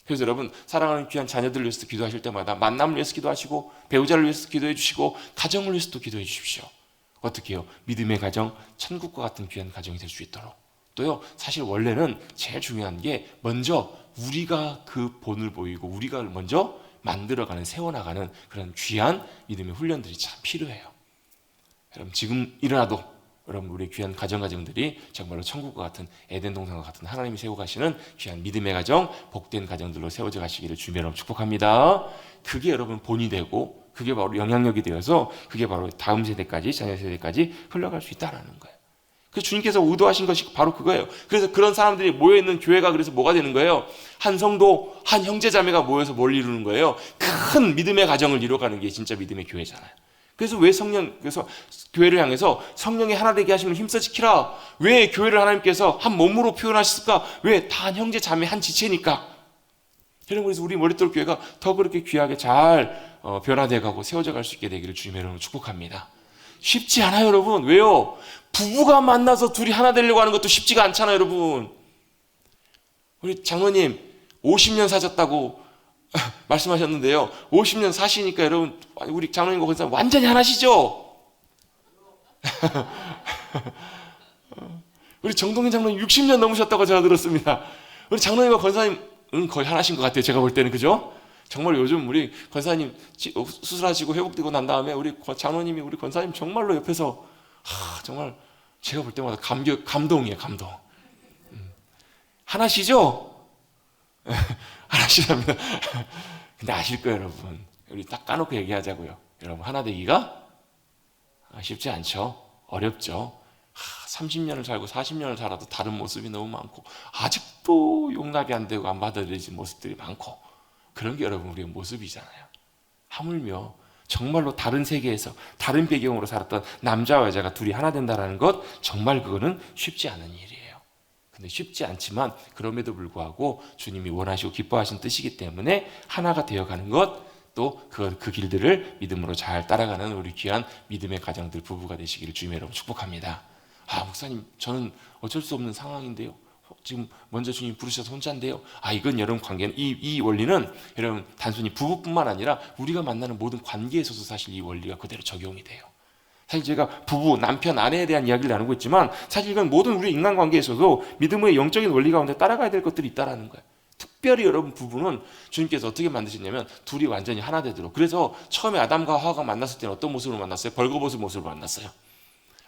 그래서 여러분 사랑하는 귀한 자녀들을 위해서 기도하실 때마다 만남을 위해서 기도하시고 배우자를 위해서 기도해 주시고 가정을 위해서도 기도해 주십시오. 어떻게 해요? 믿음의 가정, 천국과 같은 귀한 가정이 될 수 있도록. 또요 사실 원래는 제일 중요한 게 먼저 우리가 그 본을 보이고 우리가 먼저 만들어가는 세워나가는 그런 귀한 믿음의 훈련들이 참 필요해요. 여러분 지금 일어나도 여러분 우리 귀한 가정들이 정말로 천국과 같은 에덴 동산과 같은 하나님이 세워가시는 귀한 믿음의 가정, 복된 가정들로 세워져 가시기를 주님의 이름으로 축복합니다. 그게 여러분 본이 되고 그게 바로 영향력이 되어서 그게 바로 다음 세대까지 자녀 세대까지 흘러갈 수 있다는 거예요. 그래서 주님께서 의도하신 것이 바로 그거예요. 그래서 그런 사람들이 모여있는 교회가 그래서 뭐가 되는 거예요? 한 성도, 한 형제자매가 모여서 뭘 이루는 거예요? 큰 믿음의 가정을 이뤄가는 게 진짜 믿음의 교회잖아요. 그래서 그래서 교회를 향해서 성령이 하나 되게 하시면 힘써 지키라. 왜 교회를 하나님께서 한 몸으로 표현하셨을까? 왜? 다 한 형제 자매 한 지체니까. 여러분 그래서 우리 머릿돌 교회가 더 그렇게 귀하게 잘 변화되어 가고 세워져 갈 수 있게 되기를 주님의 이름으로 축복합니다. 쉽지 않아요 여러분. 왜요? 부부가 만나서 둘이 하나 되려고 하는 것도 쉽지가 않잖아요 여러분. 우리 장로님 50년 사셨다고 말씀하셨는데요 50년 사시니까 여러분 우리 장로님과 권사님 완전히 하나시죠? 우리 정동인 장로님 60년 넘으셨다고 제가 들었습니다. 우리 장로님과 권사님은 거의 하나신 것 같아요 제가 볼 때는. 그죠? 정말 요즘 우리 권사님 수술하시고 회복되고 난 다음에 우리 장로님이 우리 권사님 정말로 옆에서 정말 제가 볼 때마다 감동이에요. 감동. 하나시죠? 하나시랍니다. 근데 아실 거예요 여러분. 우리 딱 까놓고 얘기하자고요. 여러분 하나 되기가 쉽지 않죠. 어렵죠. 30년을 살고 40년을 살아도 다른 모습이 너무 많고 아직도 용납이 안 되고 안 받아들여진 모습들이 많고 그런 게 여러분 우리의 모습이잖아요. 하물며 정말로 다른 세계에서 다른 배경으로 살았던 남자와 여자가 둘이 하나 된다는 것 정말 그거는 쉽지 않은 일이에요. 근데 쉽지 않지만 그럼에도 불구하고 주님이 원하시고 기뻐하신 뜻이기 때문에 하나가 되어가는 것 또 그 길들을 믿음으로 잘 따라가는 우리 귀한 믿음의 가정들 부부가 되시기를 주님의 이름으로 축복합니다. 목사님 저는 어쩔 수 없는 상황인데요. 지금 먼저 주님 부르셔서 혼자인데요. 이건 여러분 관계는 이 원리는 여러분 단순히 부부뿐만 아니라 우리가 만나는 모든 관계에 있어서 사실 이 원리가 그대로 적용이 돼요. 사실 제가 부부, 남편, 아내에 대한 이야기를 나누고 있지만 사실 이건 모든 우리 인간관계에 있어서 믿음의 영적인 원리 가운데 따라가야 될 것들이 있다라는 거예요. 특별히 여러분 부부는 주님께서 어떻게 만드셨냐면 둘이 완전히 하나 되도록. 그래서 처음에 아담과 하와가 만났을 때는 어떤 모습으로 만났어요? 벌거벗은 모습으로 만났어요.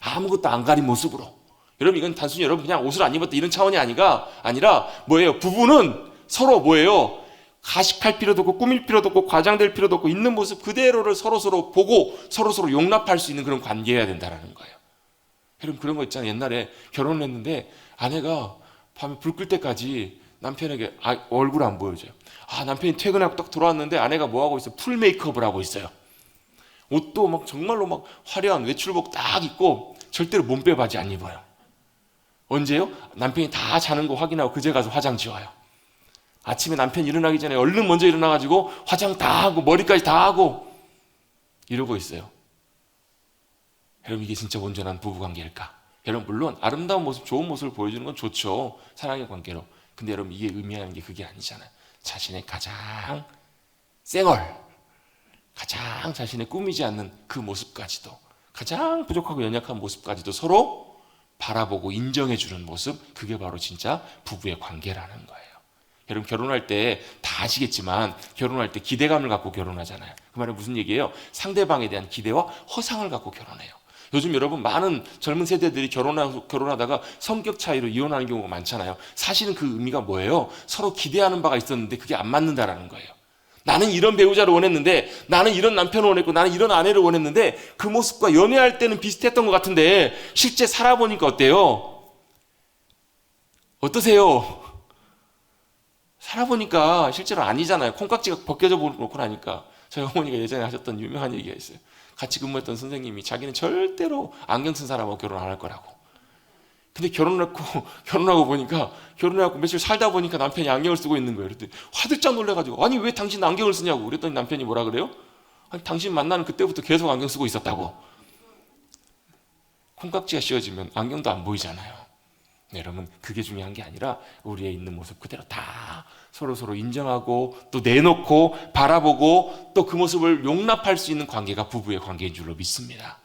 아무것도 안 가린 모습으로. 여러분 이건 단순히 여러분 그냥 옷을 안 입었다 이런 차원이 아니라 뭐예요? 부부는 서로 뭐예요? 가식할 필요도 없고 꾸밀 필요도 없고 과장될 필요도 없고 있는 모습 그대로를 서로서로 보고 서로서로 용납할 수 있는 그런 관계여야 된다는 거예요. 여러분 그런 거 있잖아요. 옛날에 결혼을 했는데 아내가 밤에 불 끌 때까지 남편에게 얼굴 안 보여줘요. 남편이 퇴근하고 딱 돌아왔는데 아내가 뭐 하고 있어요? 풀 메이크업을 하고 있어요. 옷도 막 정말로 막 화려한 외출복 딱 입고 절대로 몸빼 바지 안 입어요. 언제요? 남편이 다 자는 거 확인하고 그제 가서 화장 지워요. 아침에 남편 일어나기 전에 얼른 먼저 일어나가지고 화장 다 하고 머리까지 다 하고 이러고 있어요. 여러분 이게 진짜 온전한 부부관계일까? 여러분 물론 아름다운 모습, 좋은 모습을 보여주는 건 좋죠. 사랑의 관계로. 근데 여러분 이게 의미하는 게 그게 아니잖아요. 자신의 가장 가장 자신의 꾸미지 않는 그 모습까지도 가장 부족하고 연약한 모습까지도 서로 바라보고 인정해주는 모습 그게 바로 진짜 부부의 관계라는 거예요. 여러분 결혼할 때 다 아시겠지만 결혼할 때 기대감을 갖고 결혼하잖아요. 그 말은 무슨 얘기예요? 상대방에 대한 기대와 허상을 갖고 결혼해요. 요즘 여러분 많은 젊은 세대들이 결혼하다가 성격 차이로 이혼하는 경우가 많잖아요. 사실은 그 의미가 뭐예요? 서로 기대하는 바가 있었는데 그게 안 맞는다라는 거예요. 나는 이런 배우자를 원했는데, 나는 이런 남편을 원했고, 나는 이런 아내를 원했는데 그 모습과 연애할 때는 비슷했던 것 같은데 실제 살아보니까 어때요? 어떠세요? 살아보니까 실제로 아니잖아요. 콩깍지가 벗겨져 놓고 나니까. 저희 어머니가 예전에 하셨던 유명한 얘기가 있어요. 같이 근무했던 선생님이 자기는 절대로 안경 쓴 사람하고 결혼 안 할 거라고. 근데 결혼하고 보니까, 결혼해갖고 며칠 살다 보니까 남편이 안경을 쓰고 있는 거예요. 그랬더니 화들짝 놀래가지고, 아니 왜 당신 안경을 쓰냐고 그랬더니 남편이 뭐라 그래요? 아니 당신 만나는 그때부터 계속 안경 쓰고 있었다고. 콩깍지가 씌워지면 안경도 안 보이잖아요. 네, 여러분, 그게 중요한 게 아니라 우리의 있는 모습 그대로 다 서로 인정하고 또 내놓고 바라보고 또 그 모습을 용납할 수 있는 관계가 부부의 관계인 줄로 믿습니다.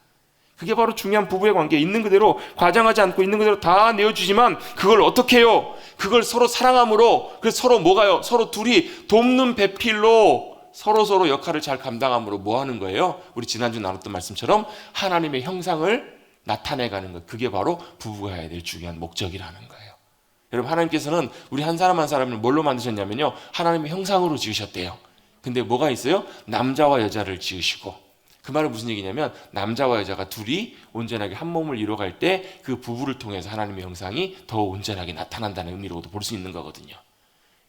그게 바로 중요한 부부의 관계. 있는 그대로 과장하지 않고 있는 그대로 다 내어주지만 그걸 어떻게 해요? 그걸 서로 사랑함으로, 그래서 서로 뭐가요? 서로 둘이 돕는 배필로 서로 역할을 잘 감당함으로 뭐 하는 거예요? 우리 지난주 나눴던 말씀처럼 하나님의 형상을 나타내가는 것. 그게 바로 부부가 해야 될 중요한 목적이라는 거예요. 여러분, 하나님께서는 우리 한 사람 한 사람을 뭘로 만드셨냐면요, 하나님의 형상으로 지으셨대요. 근데 뭐가 있어요? 남자와 여자를 지으시고, 그 말은 무슨 얘기냐면 남자와 여자가 둘이 온전하게 한 몸을 이뤄갈 때 그 부부를 통해서 하나님의 형상이 더 온전하게 나타난다는 의미로도 볼 수 있는 거거든요.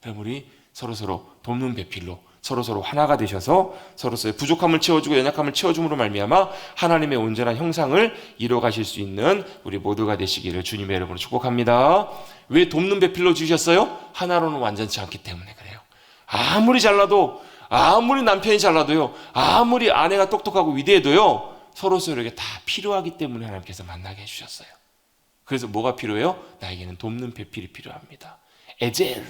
그럼 우리 서로 돕는 배필로 서로 하나가 되셔서 서로서의 부족함을 채워주고 연약함을 채워줌으로 말미암아 하나님의 온전한 형상을 이뤄가실 수 있는 우리 모두가 되시기를 주님의 이름으로 축복합니다. 왜 돕는 배필로 지으셨어요? 하나로는 완전치 않기 때문에 그래요. 아무리 잘나도, 아무리 남편이 잘나도요, 아무리 아내가 똑똑하고 위대해도요, 서로서로에게 다 필요하기 때문에 하나님께서 만나게 해주셨어요. 그래서 뭐가 필요해요? 나에게는 돕는 배필이 필요합니다. 에젤,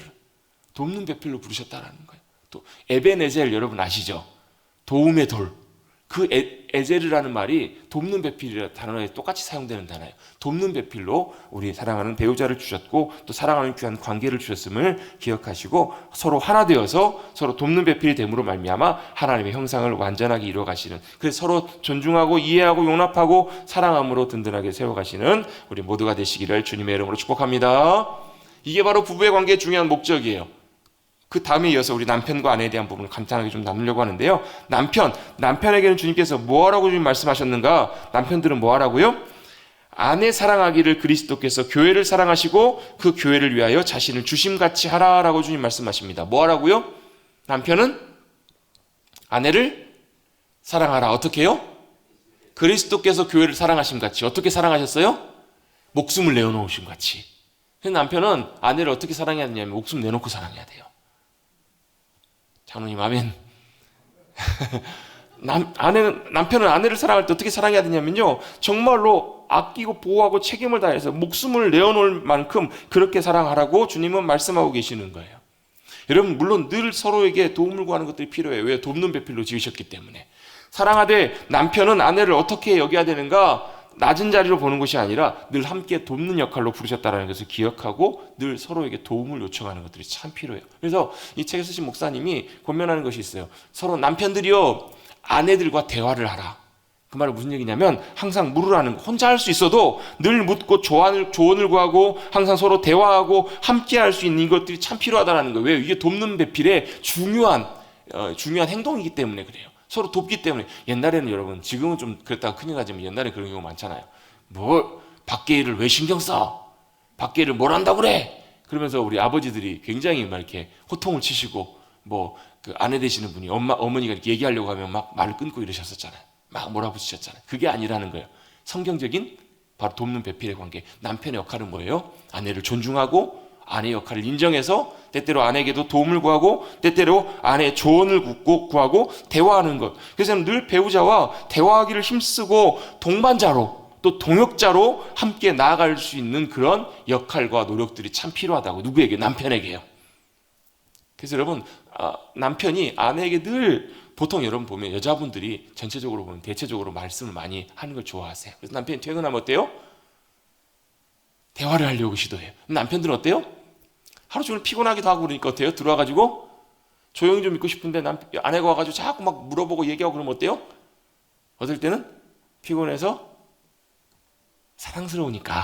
돕는 배필로 부르셨다는 거예요. 또 에베네젤 여러분 아시죠? 도움의 돌. 그 에젤이라는 말이 돕는 배필이라는 단어에 똑같이 사용되는 단어예요. 돕는 배필로 우리 사랑하는 배우자를 주셨고 또 사랑하는 귀한 관계를 주셨음을 기억하시고 서로 하나 되어서 서로 돕는 배필이 됨으로 말미암아 하나님의 형상을 완전하게 이루어가시는, 그래서 서로 존중하고 이해하고 용납하고 사랑함으로 든든하게 세워가시는 우리 모두가 되시기를 주님의 이름으로 축복합니다. 이게 바로 부부의 관계의 중요한 목적이에요. 그 다음에 이어서 우리 남편과 아내에 대한 부분을 간단하게 좀 나누려고 하는데요. 남편에게는 주님께서 뭐하라고 주님 말씀하셨는가? 남편들은 뭐하라고요? 아내 사랑하기를 그리스도께서 교회를 사랑하시고 그 교회를 위하여 자신을 주심같이 하라라고 주님 말씀하십니다. 뭐하라고요? 남편은 아내를 사랑하라. 어떻게 해요? 그리스도께서 교회를 사랑하심같이. 어떻게 사랑하셨어요? 목숨을 내어놓으심 같이. 남편은 아내를 어떻게 사랑해야 되냐면 목숨 내놓고 사랑해야 돼요. 장로님 아멘. 남편은 아내를 사랑할 때 어떻게 사랑해야 되냐면요, 정말로 아끼고 보호하고 책임을 다해서 목숨을 내어놓을 만큼 그렇게 사랑하라고 주님은 말씀하고 계시는 거예요. 여러분, 물론 늘 서로에게 도움을 구하는 것들이 필요해요. 왜? 돕는 배필로 지으셨기 때문에. 사랑하되 남편은 아내를 어떻게 여겨야 되는가? 낮은 자리로 보는 것이 아니라 늘 함께 돕는 역할로 부르셨다는 것을 기억하고 늘 서로에게 도움을 요청하는 것들이 참 필요해요. 그래서 이 책을 쓰신 목사님이 권면하는 것이 있어요. 서로 남편들이요, 아내들과 대화를 하라. 그 말은 무슨 얘기냐면 항상 물으라는 거. 혼자 할 수 있어도 늘 묻고 조언을 구하고 항상 서로 대화하고 함께 할 수 있는 것들이 참 필요하다는 거예요. 왜요? 이게 돕는 배필의 중요한 행동이기 때문에 그래요. 서로 돕기 때문에. 옛날에는 여러분, 지금은 좀 그랬다가 큰일 나지만 옛날에 그런 경우 많잖아요. 뭐 밖에 일을 왜 신경 써? 밖에 일을 뭘 한다고 그래? 그러면서 우리 아버지들이 굉장히 막 이렇게 호통을 치시고, 뭐 그 아내 되시는 분이 어머니가 이렇게 얘기하려고 하면 막 말을 끊고 이러셨었잖아요. 막 몰아붙이셨잖아요. 그게 아니라는 거예요. 성경적인 바로 돕는 배필의 관계. 남편의 역할은 뭐예요? 아내를 존중하고 아내의 역할을 인정해서 때때로 아내에게도 도움을 구하고 때때로 아내의 조언을 구하고 대화하는 것. 그래서 늘 배우자와 대화하기를 힘쓰고 동반자로 또 동역자로 함께 나아갈 수 있는 그런 역할과 노력들이 참 필요하다고. 누구에게? 남편에게요. 그래서 여러분, 남편이 아내에게 늘, 보통 여러분 보면 여자분들이 전체적으로 보면 대체적으로 말씀을 많이 하는 걸 좋아하세요. 그래서 남편이 퇴근하면 어때요? 대화를 하려고 시도해요. 남편들은 어때요? 하루 종일 피곤하기도 하고 그러니까 어때요? 들어와가지고 조용히 좀 있고 싶은데 아내가 와가지고 자꾸 막 물어보고 얘기하고 그러면 어때요? 어떨 때는 피곤해서 사랑스러우니까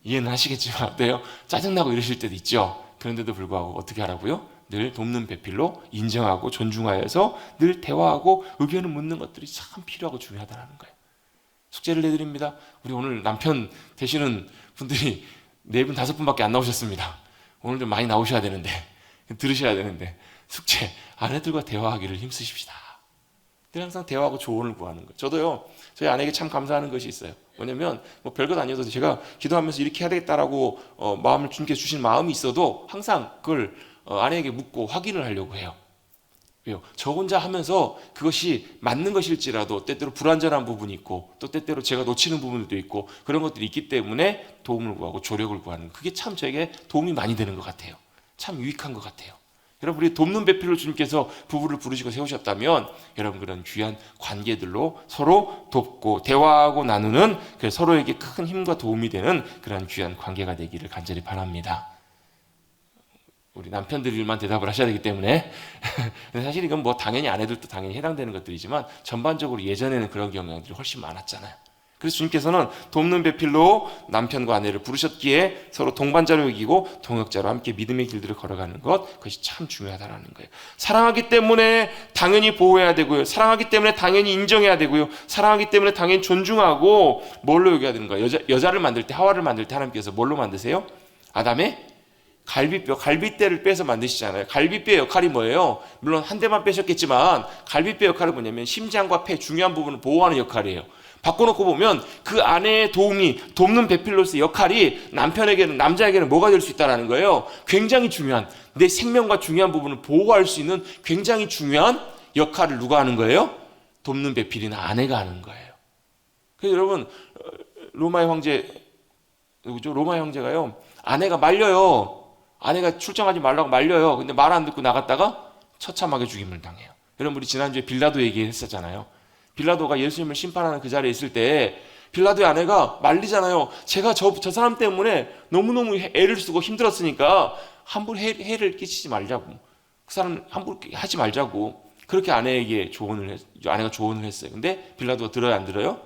이해는 하시겠지만 어때요? 짜증나고 이러실 때도 있죠. 그런데도 불구하고 어떻게 하라고요? 늘 돕는 배필로 인정하고 존중하여서 늘 대화하고 의견을 묻는 것들이 참 필요하고 중요하다는 거예요. 숙제를 내드립니다. 우리 오늘 남편 되시는 분들이 4분, 5분밖에 안 나오셨습니다. 오늘 좀 많이 나오셔야 되는데, 들으셔야 되는데, 숙제, 아내들과 대화하기를 힘쓰십시다. 늘 항상 대화하고 조언을 구하는 거예요. 저도요, 저희 아내에게 참 감사하는 것이 있어요. 뭐냐면, 뭐 별것 아니어도 제가 기도하면서 이렇게 해야 되겠다라고 마음을 주님께서 주신 마음이 있어도 항상 그걸 아내에게 묻고 확인을 하려고 해요. 왜요? 저 혼자 하면서 그것이 맞는 것일지라도 때때로 불완전한 부분이 있고 또 때때로 제가 놓치는 부분도 있고 그런 것들이 있기 때문에 도움을 구하고 조력을 구하는, 그게 참 저에게 도움이 많이 되는 것 같아요. 참 유익한 것 같아요. 여러분, 우리 돕는 배필로 주님께서 부부를 부르시고 세우셨다면 여러분 그런 귀한 관계들로 서로 돕고 대화하고 나누는, 서로에게 큰 힘과 도움이 되는 그런 귀한 관계가 되기를 간절히 바랍니다. 우리 남편들만 대답을 하셔야 되기 때문에 사실 이건 뭐 당연히 아내들도 당연히 해당되는 것들이지만 전반적으로 예전에는 그런 경향들이 훨씬 많았잖아요. 그래서 주님께서는 돕는 배필로 남편과 아내를 부르셨기에 서로 동반자로 여기고 동역자로 함께 믿음의 길들을 걸어가는 것, 그것이 참 중요하다는 거예요. 사랑하기 때문에 당연히 보호해야 되고요. 사랑하기 때문에 당연히 인정해야 되고요. 사랑하기 때문에 당연히 존중하고 뭘로 여겨야 되는 거예요. 여자를 만들 때, 하와를 만들 때 하나님께서 뭘로 만드세요? 아담의 갈비뼈를 빼서 만드시잖아요. 갈비뼈의 역할이 뭐예요? 물론 한 대만 빼셨겠지만 갈비뼈 역할은 뭐냐면 심장과 폐 중요한 부분을 보호하는 역할이에요. 바꿔놓고 보면 그 아내의 도움이, 돕는 배필로서의 역할이 남편에게는, 남자에게는 뭐가 될 수 있다는 거예요? 굉장히 중요한, 내 생명과 중요한 부분을 보호할 수 있는 굉장히 중요한 역할을 누가 하는 거예요? 돕는 배필이나 아내가 하는 거예요. 그래서 여러분, 로마의 형제가요, 아내가 말려요. 아내가 출정하지 말라고 말려요. 근데 말 안 듣고 나갔다가 처참하게 죽임을 당해요. 여러분, 우리 지난주에 빌라도 얘기했었잖아요. 빌라도가 예수님을 심판하는 그 자리에 있을 때 빌라도의 아내가 말리잖아요. 제가 저 사람 때문에 너무너무 애를 쓰고 힘들었으니까 함부로 해를 끼치지 말자고, 그 사람 함부로 하지 말자고, 그렇게 아내가 조언을 했어요. 근데 빌라도가 들어요, 안 들어요?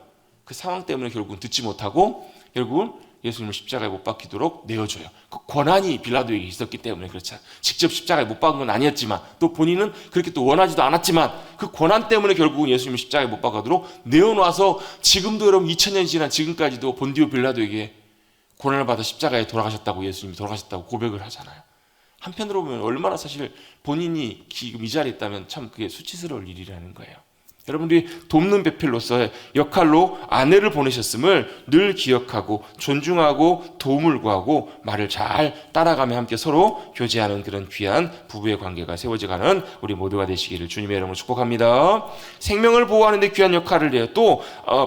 그 상황 때문에 결국은 듣지 못하고 결국은 예수님을 십자가에 못 박히도록 내어줘요. 그 권한이 빌라도에게 있었기 때문에 그렇죠. 직접 십자가에 못 박은 건 아니었지만, 또 본인은 그렇게 또 원하지도 않았지만 그 권한 때문에 결국은 예수님을 십자가에 못 박아도록 내어놔서 지금도 여러분 2000년이 지난 지금까지도 본디오 빌라도에게 고난을 받아 십자가에 돌아가셨다고, 예수님이 돌아가셨다고 고백을 하잖아요. 한편으로 보면 얼마나 사실 본인이 지금 이 자리에 있다면 참 그게 수치스러울 일이라는 거예요. 여러분들이 돕는 배필로서의 역할로 아내를 보내셨음을 늘 기억하고 존중하고 도움을 구하고 말을 잘 따라가며 함께 서로 교제하는 그런 귀한 부부의 관계가 세워져가는 우리 모두가 되시기를 주님의 이름으로 축복합니다. 생명을 보호하는 데 귀한 역할을 해요. 또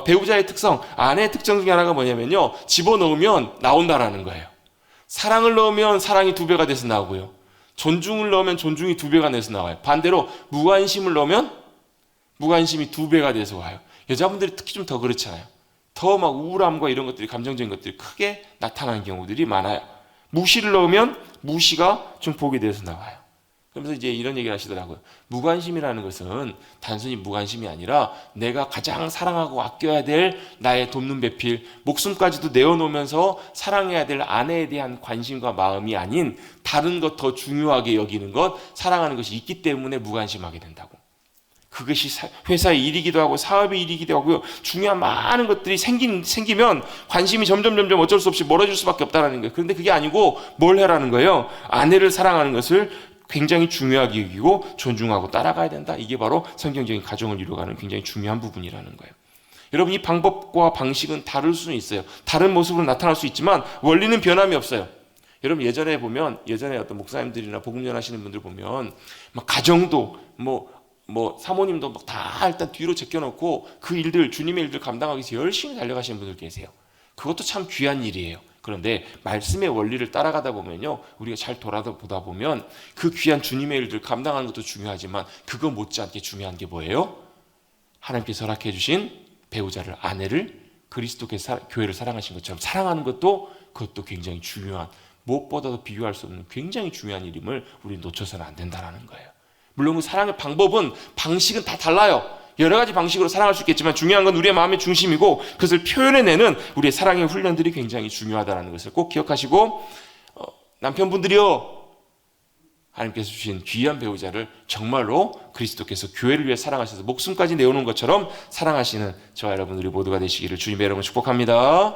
배우자의 특성, 아내의 특성 중에 하나가 뭐냐면요, 집어넣으면 나온다라는 거예요. 사랑을 넣으면 사랑이 2배가 돼서 나오고요, 존중을 넣으면 존중이 2배가 돼서 나와요. 반대로 무관심을 넣으면 무관심이 2배가 돼서 와요. 여자분들이 특히 좀 더 그렇잖아요. 더 막 우울함과 이런 것들이, 감정적인 것들이 크게 나타나는 경우들이 많아요. 무시를 넣으면 무시가 증폭이 돼서 나와요. 그러면서 이제 이런 얘기를 하시더라고요. 무관심이라는 것은 단순히 무관심이 아니라 내가 가장 사랑하고 아껴야 될 나의 돕는 배필, 목숨까지도 내어놓으면서 사랑해야 될 아내에 대한 관심과 마음이 아닌 다른 것 더 중요하게 여기는 것, 사랑하는 것이 있기 때문에 무관심하게 된다고. 그것이 회사의 일이기도 하고 사업의 일이기도 하고요. 중요한 많은 것들이 생기면 관심이 점점 어쩔 수 없이 멀어질 수밖에 없다는 거예요. 그런데 그게 아니고 뭘 해라는 거예요? 아내를 사랑하는 것을 굉장히 중요하게 여기고 존중하고 따라가야 된다. 이게 바로 성경적인 가정을 이루어가는 굉장히 중요한 부분이라는 거예요. 여러분, 이 방법과 방식은 다를 수는 있어요. 다른 모습으로 나타날 수 있지만 원리는 변함이 없어요. 여러분, 예전에 어떤 목사님들이나 복음 전하시는 분들 보면 막 가정도 사모님도 막 다 일단 뒤로 제껴놓고 그 일들, 주님의 일들 감당하기 위해서 열심히 달려가시는 분들 계세요. 그것도 참 귀한 일이에요. 그런데 말씀의 원리를 따라가다 보면요, 우리가 잘 돌아보다 보면 그 귀한 주님의 일들 감당하는 것도 중요하지만 그거 못지않게 중요한 게 뭐예요? 하나님께서 허락해 주신 배우자를, 아내를 그리스도께서 교회를 사랑하신 것처럼 사랑하는 것도, 그것도 굉장히 중요한, 무엇보다도 비교할 수 없는 굉장히 중요한 일임을 우리 놓쳐서는 안 된다는 거예요. 물론 그 사랑의 방식은 다 달라요. 여러 가지 방식으로 사랑할 수 있겠지만 중요한 건 우리의 마음의 중심이고 그것을 표현해내는 우리의 사랑의 훈련들이 굉장히 중요하다는 것을 꼭 기억하시고, 남편분들이요, 하나님께서 주신 귀한 배우자를 정말로 그리스도께서 교회를 위해 사랑하셔서 목숨까지 내오는 것처럼 사랑하시는 저와 여러분 우리 모두가 되시기를 주님의 이름으로 축복합니다.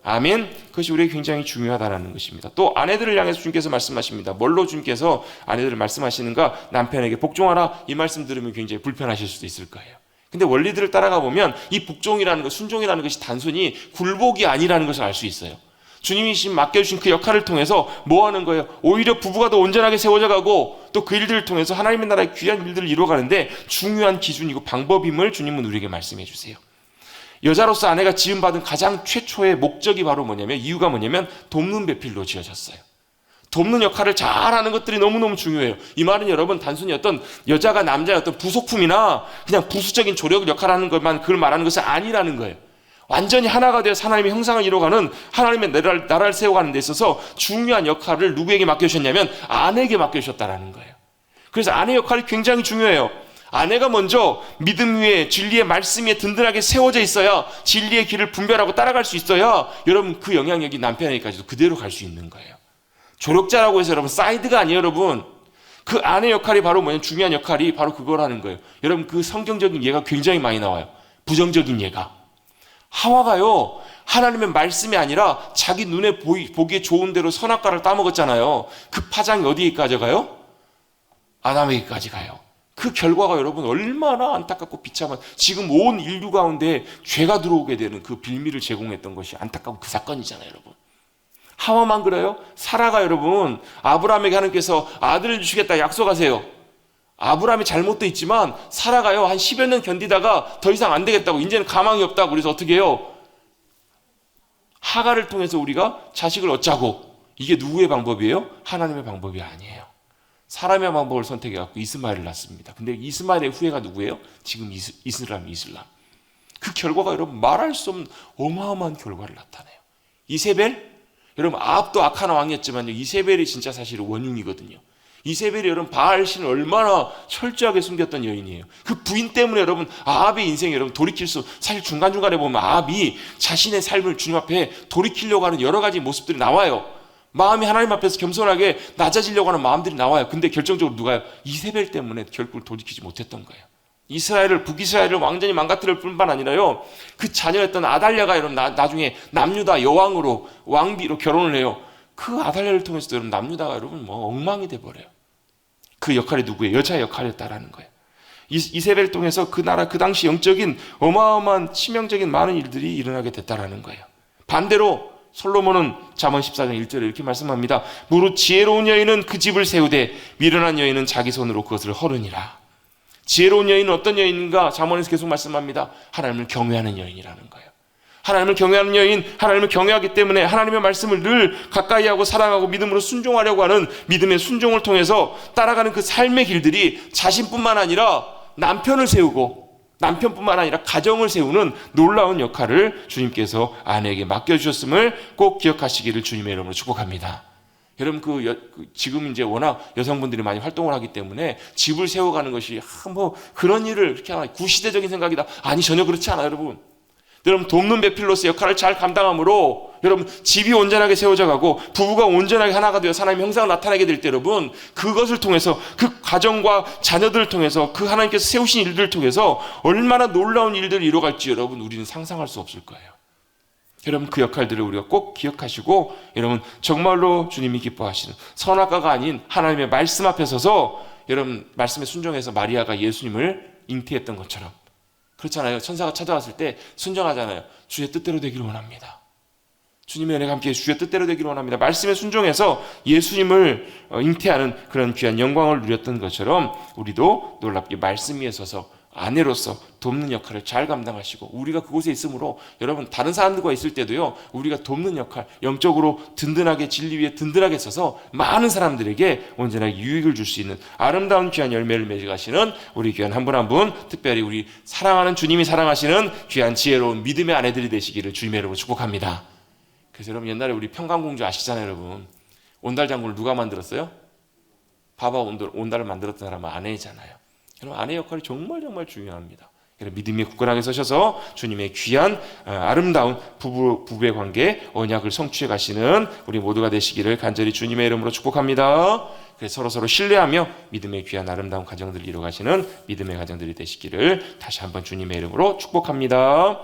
아멘. 그것이 우리에게 굉장히 중요하다는 것입니다. 또 아내들을 향해서 주님께서 말씀하십니다. 뭘로 주님께서 아내들을 말씀하시는가? 남편에게 복종하라. 이 말씀 들으면 굉장히 불편하실 수도 있을 거예요. 근데 원리들을 따라가 보면 이 복종이라는 것, 순종이라는 것이 단순히 굴복이 아니라는 것을 알 수 있어요. 주님이 맡겨주신 그 역할을 통해서 뭐 하는 거예요? 오히려 부부가 더 온전하게 세워져 가고 또 그 일들을 통해서 하나님의 나라의 귀한 일들을 이루어가는데 중요한 기준이고 방법임을 주님은 우리에게 말씀해 주세요. 여자로서 아내가 지음받은 가장 최초의 목적이 바로 뭐냐면, 이유가 뭐냐면 돕는 배필로 지어졌어요. 돕는 역할을 잘하는 것들이 너무너무 중요해요. 이 말은 여러분 단순히 어떤 여자가 남자의 어떤 부속품이나 그냥 부수적인 조력 역할을 하는 것만 그걸 말하는 것은 아니라는 거예요. 완전히 하나가 되어서 하나님의 형상을 이루어가는 하나님의 나라를 세워가는 데 있어서 중요한 역할을 누구에게 맡겨주셨냐면 아내에게 맡겨주셨다는 거예요. 그래서 아내 역할이 굉장히 중요해요. 아내가 먼저 믿음 위에 진리의 말씀 위에 든든하게 세워져 있어야 진리의 길을 분별하고 따라갈 수 있어야 여러분 그 영향력이 남편에게까지도 그대로 갈 수 있는 거예요. 조력자라고 해서 여러분 사이드가 아니에요. 여러분 그 아내 역할이 바로 뭐냐면 중요한 역할이 바로 그거라는 거예요. 여러분 그 성경적인 예가 굉장히 많이 나와요. 부정적인 예가 하와가요 하나님의 말씀이 아니라 자기 눈에 보기에 좋은 대로 선악과를 따먹었잖아요. 그 파장이 어디에까지 가요? 아담에게까지 가요. 그 결과가 여러분 얼마나 안타깝고 비참한, 지금 온 인류 가운데 죄가 들어오게 되는 그 빌미를 제공했던 것이 안타까운 그 사건이잖아요. 여러분 하와만 그래요? 사라가 여러분 아브라함에게 하나님께서 아들을 주시겠다 약속하세요. 아브라함이 잘못도 있지만 사라가요 한 10여 년 견디다가 더 이상 안 되겠다고 이제는 가망이 없다고 그래서 어떻게 해요? 하가를 통해서 우리가 자식을 얻자고. 이게 누구의 방법이에요? 하나님의 방법이 아니에요. 사람의 방법을 선택해갖고 이스마엘을 낳습니다. 근데 이스마엘의 후예가 누구예요? 지금 이슬람. 그 결과가 여러분 말할 수 없는 어마어마한 결과를 나타내요. 이세벨? 여러분 아합도 악한 왕이었지만요 이세벨이 진짜 사실은 원흉이거든요. 이세벨이 여러분 바알신을 얼마나 철저하게 숨겼던 여인이에요. 그 부인 때문에 여러분 아합의 인생이 여러분 돌이킬 수, 사실 중간중간에 보면 아합이 자신의 삶을 주님 앞에 돌이키려고 하는 여러 가지 모습들이 나와요. 마음이 하나님 앞에서 겸손하게 낮아지려고 하는 마음들이 나와요. 근데 결정적으로 누가요? 이세벨 때문에 결국 돌이키지 못했던 거예요. 북이스라엘을 완전히 망가뜨릴 뿐만 아니라요 그 자녀였던 아달랴가 여러분 나중에 남유다 여왕으로 왕비로 결혼을 해요. 그 아달랴를 통해서도 여러분 남유다가 여러분 엉망이 돼버려요. 그 역할이 누구예요? 여자의 역할이었다라는 거예요. 이세벨을 통해서 그 나라 그 당시 영적인 어마어마한 치명적인 많은 일들이 일어나게 됐다라는 거예요. 반대로 솔로몬은 잠언 14장 1절에 이렇게 말씀합니다. 무릇 지혜로운 여인은 그 집을 세우되 미련한 여인은 자기 손으로 그것을 헐으니라. 지혜로운 여인은 어떤 여인인가? 잠언에서 계속 말씀합니다. 하나님을 경외하는 여인이라는 거예요. 하나님을 경외하는 여인, 하나님을 경외하기 때문에 하나님의 말씀을 늘 가까이 하고 사랑하고 믿음으로 순종하려고 하는 믿음의 순종을 통해서 따라가는 그 삶의 길들이 자신뿐만 아니라 남편을 세우고 남편뿐만 아니라 가정을 세우는 놀라운 역할을 주님께서 아내에게 맡겨주셨음을 꼭 기억하시기를 주님의 이름으로 축복합니다. 여러분 지금 이제 워낙 여성분들이 많이 활동을 하기 때문에 집을 세워가는 것이 그런 일을 그렇게 하나 구시대적인 생각이다. 아니 전혀 그렇지 않아요. 여러분 돕는 배필로서 역할을 잘 감당함으로 여러분 집이 온전하게 세워져 가고 부부가 온전하게 하나가 되어 하나님의 형상을 나타내게 될 때 여러분 그것을 통해서 그 가정과 자녀들을 통해서 그 하나님께서 세우신 일들을 통해서 얼마나 놀라운 일들을 이루어갈지 여러분 우리는 상상할 수 없을 거예요. 여러분 그 역할들을 우리가 꼭 기억하시고 여러분 정말로 주님이 기뻐하시는 선악과가 아닌 하나님의 말씀 앞에 서서 여러분 말씀에 순종해서 마리아가 예수님을 잉태했던 것처럼 그렇잖아요. 천사가 찾아왔을 때 순종하잖아요. 주의 뜻대로 되기를 원합니다. 주님의 은혜가 함께 주의 뜻대로 되기를 원합니다. 말씀에 순종해서 예수님을 잉태하는 그런 귀한 영광을 누렸던 것처럼 우리도 놀랍게 말씀 위에 서서 아내로서 돕는 역할을 잘 감당하시고 우리가 그곳에 있으므로 여러분 다른 사람들과 있을 때도요 우리가 돕는 역할 영적으로 든든하게 진리 위에 든든하게 서서 많은 사람들에게 온전하게 유익을 줄 수 있는 아름다운 귀한 열매를 맺어가시는 우리 귀한 한 분 한 분 특별히 우리 사랑하는 주님이 사랑하시는 귀한 지혜로운 믿음의 아내들이 되시기를 주님의 이름으로 축복합니다. 그래서 여러분 옛날에 우리 평강공주 아시잖아요. 여러분 온달 장군을 누가 만들었어요? 바바 온달을 만들었던 사람은 아내잖아요. 여러분 아내 역할이 정말 중요합니다. 믿음이 굳건하게 서셔서 주님의 귀한 아름다운 부부의 관계 언약을 성취해 가시는 우리 모두가 되시기를 간절히 주님의 이름으로 축복합니다. 그래서 서로 신뢰하며 믿음의 귀한 아름다운 가정들을 이루어가시는 믿음의 가정들이 되시기를 다시 한번 주님의 이름으로 축복합니다.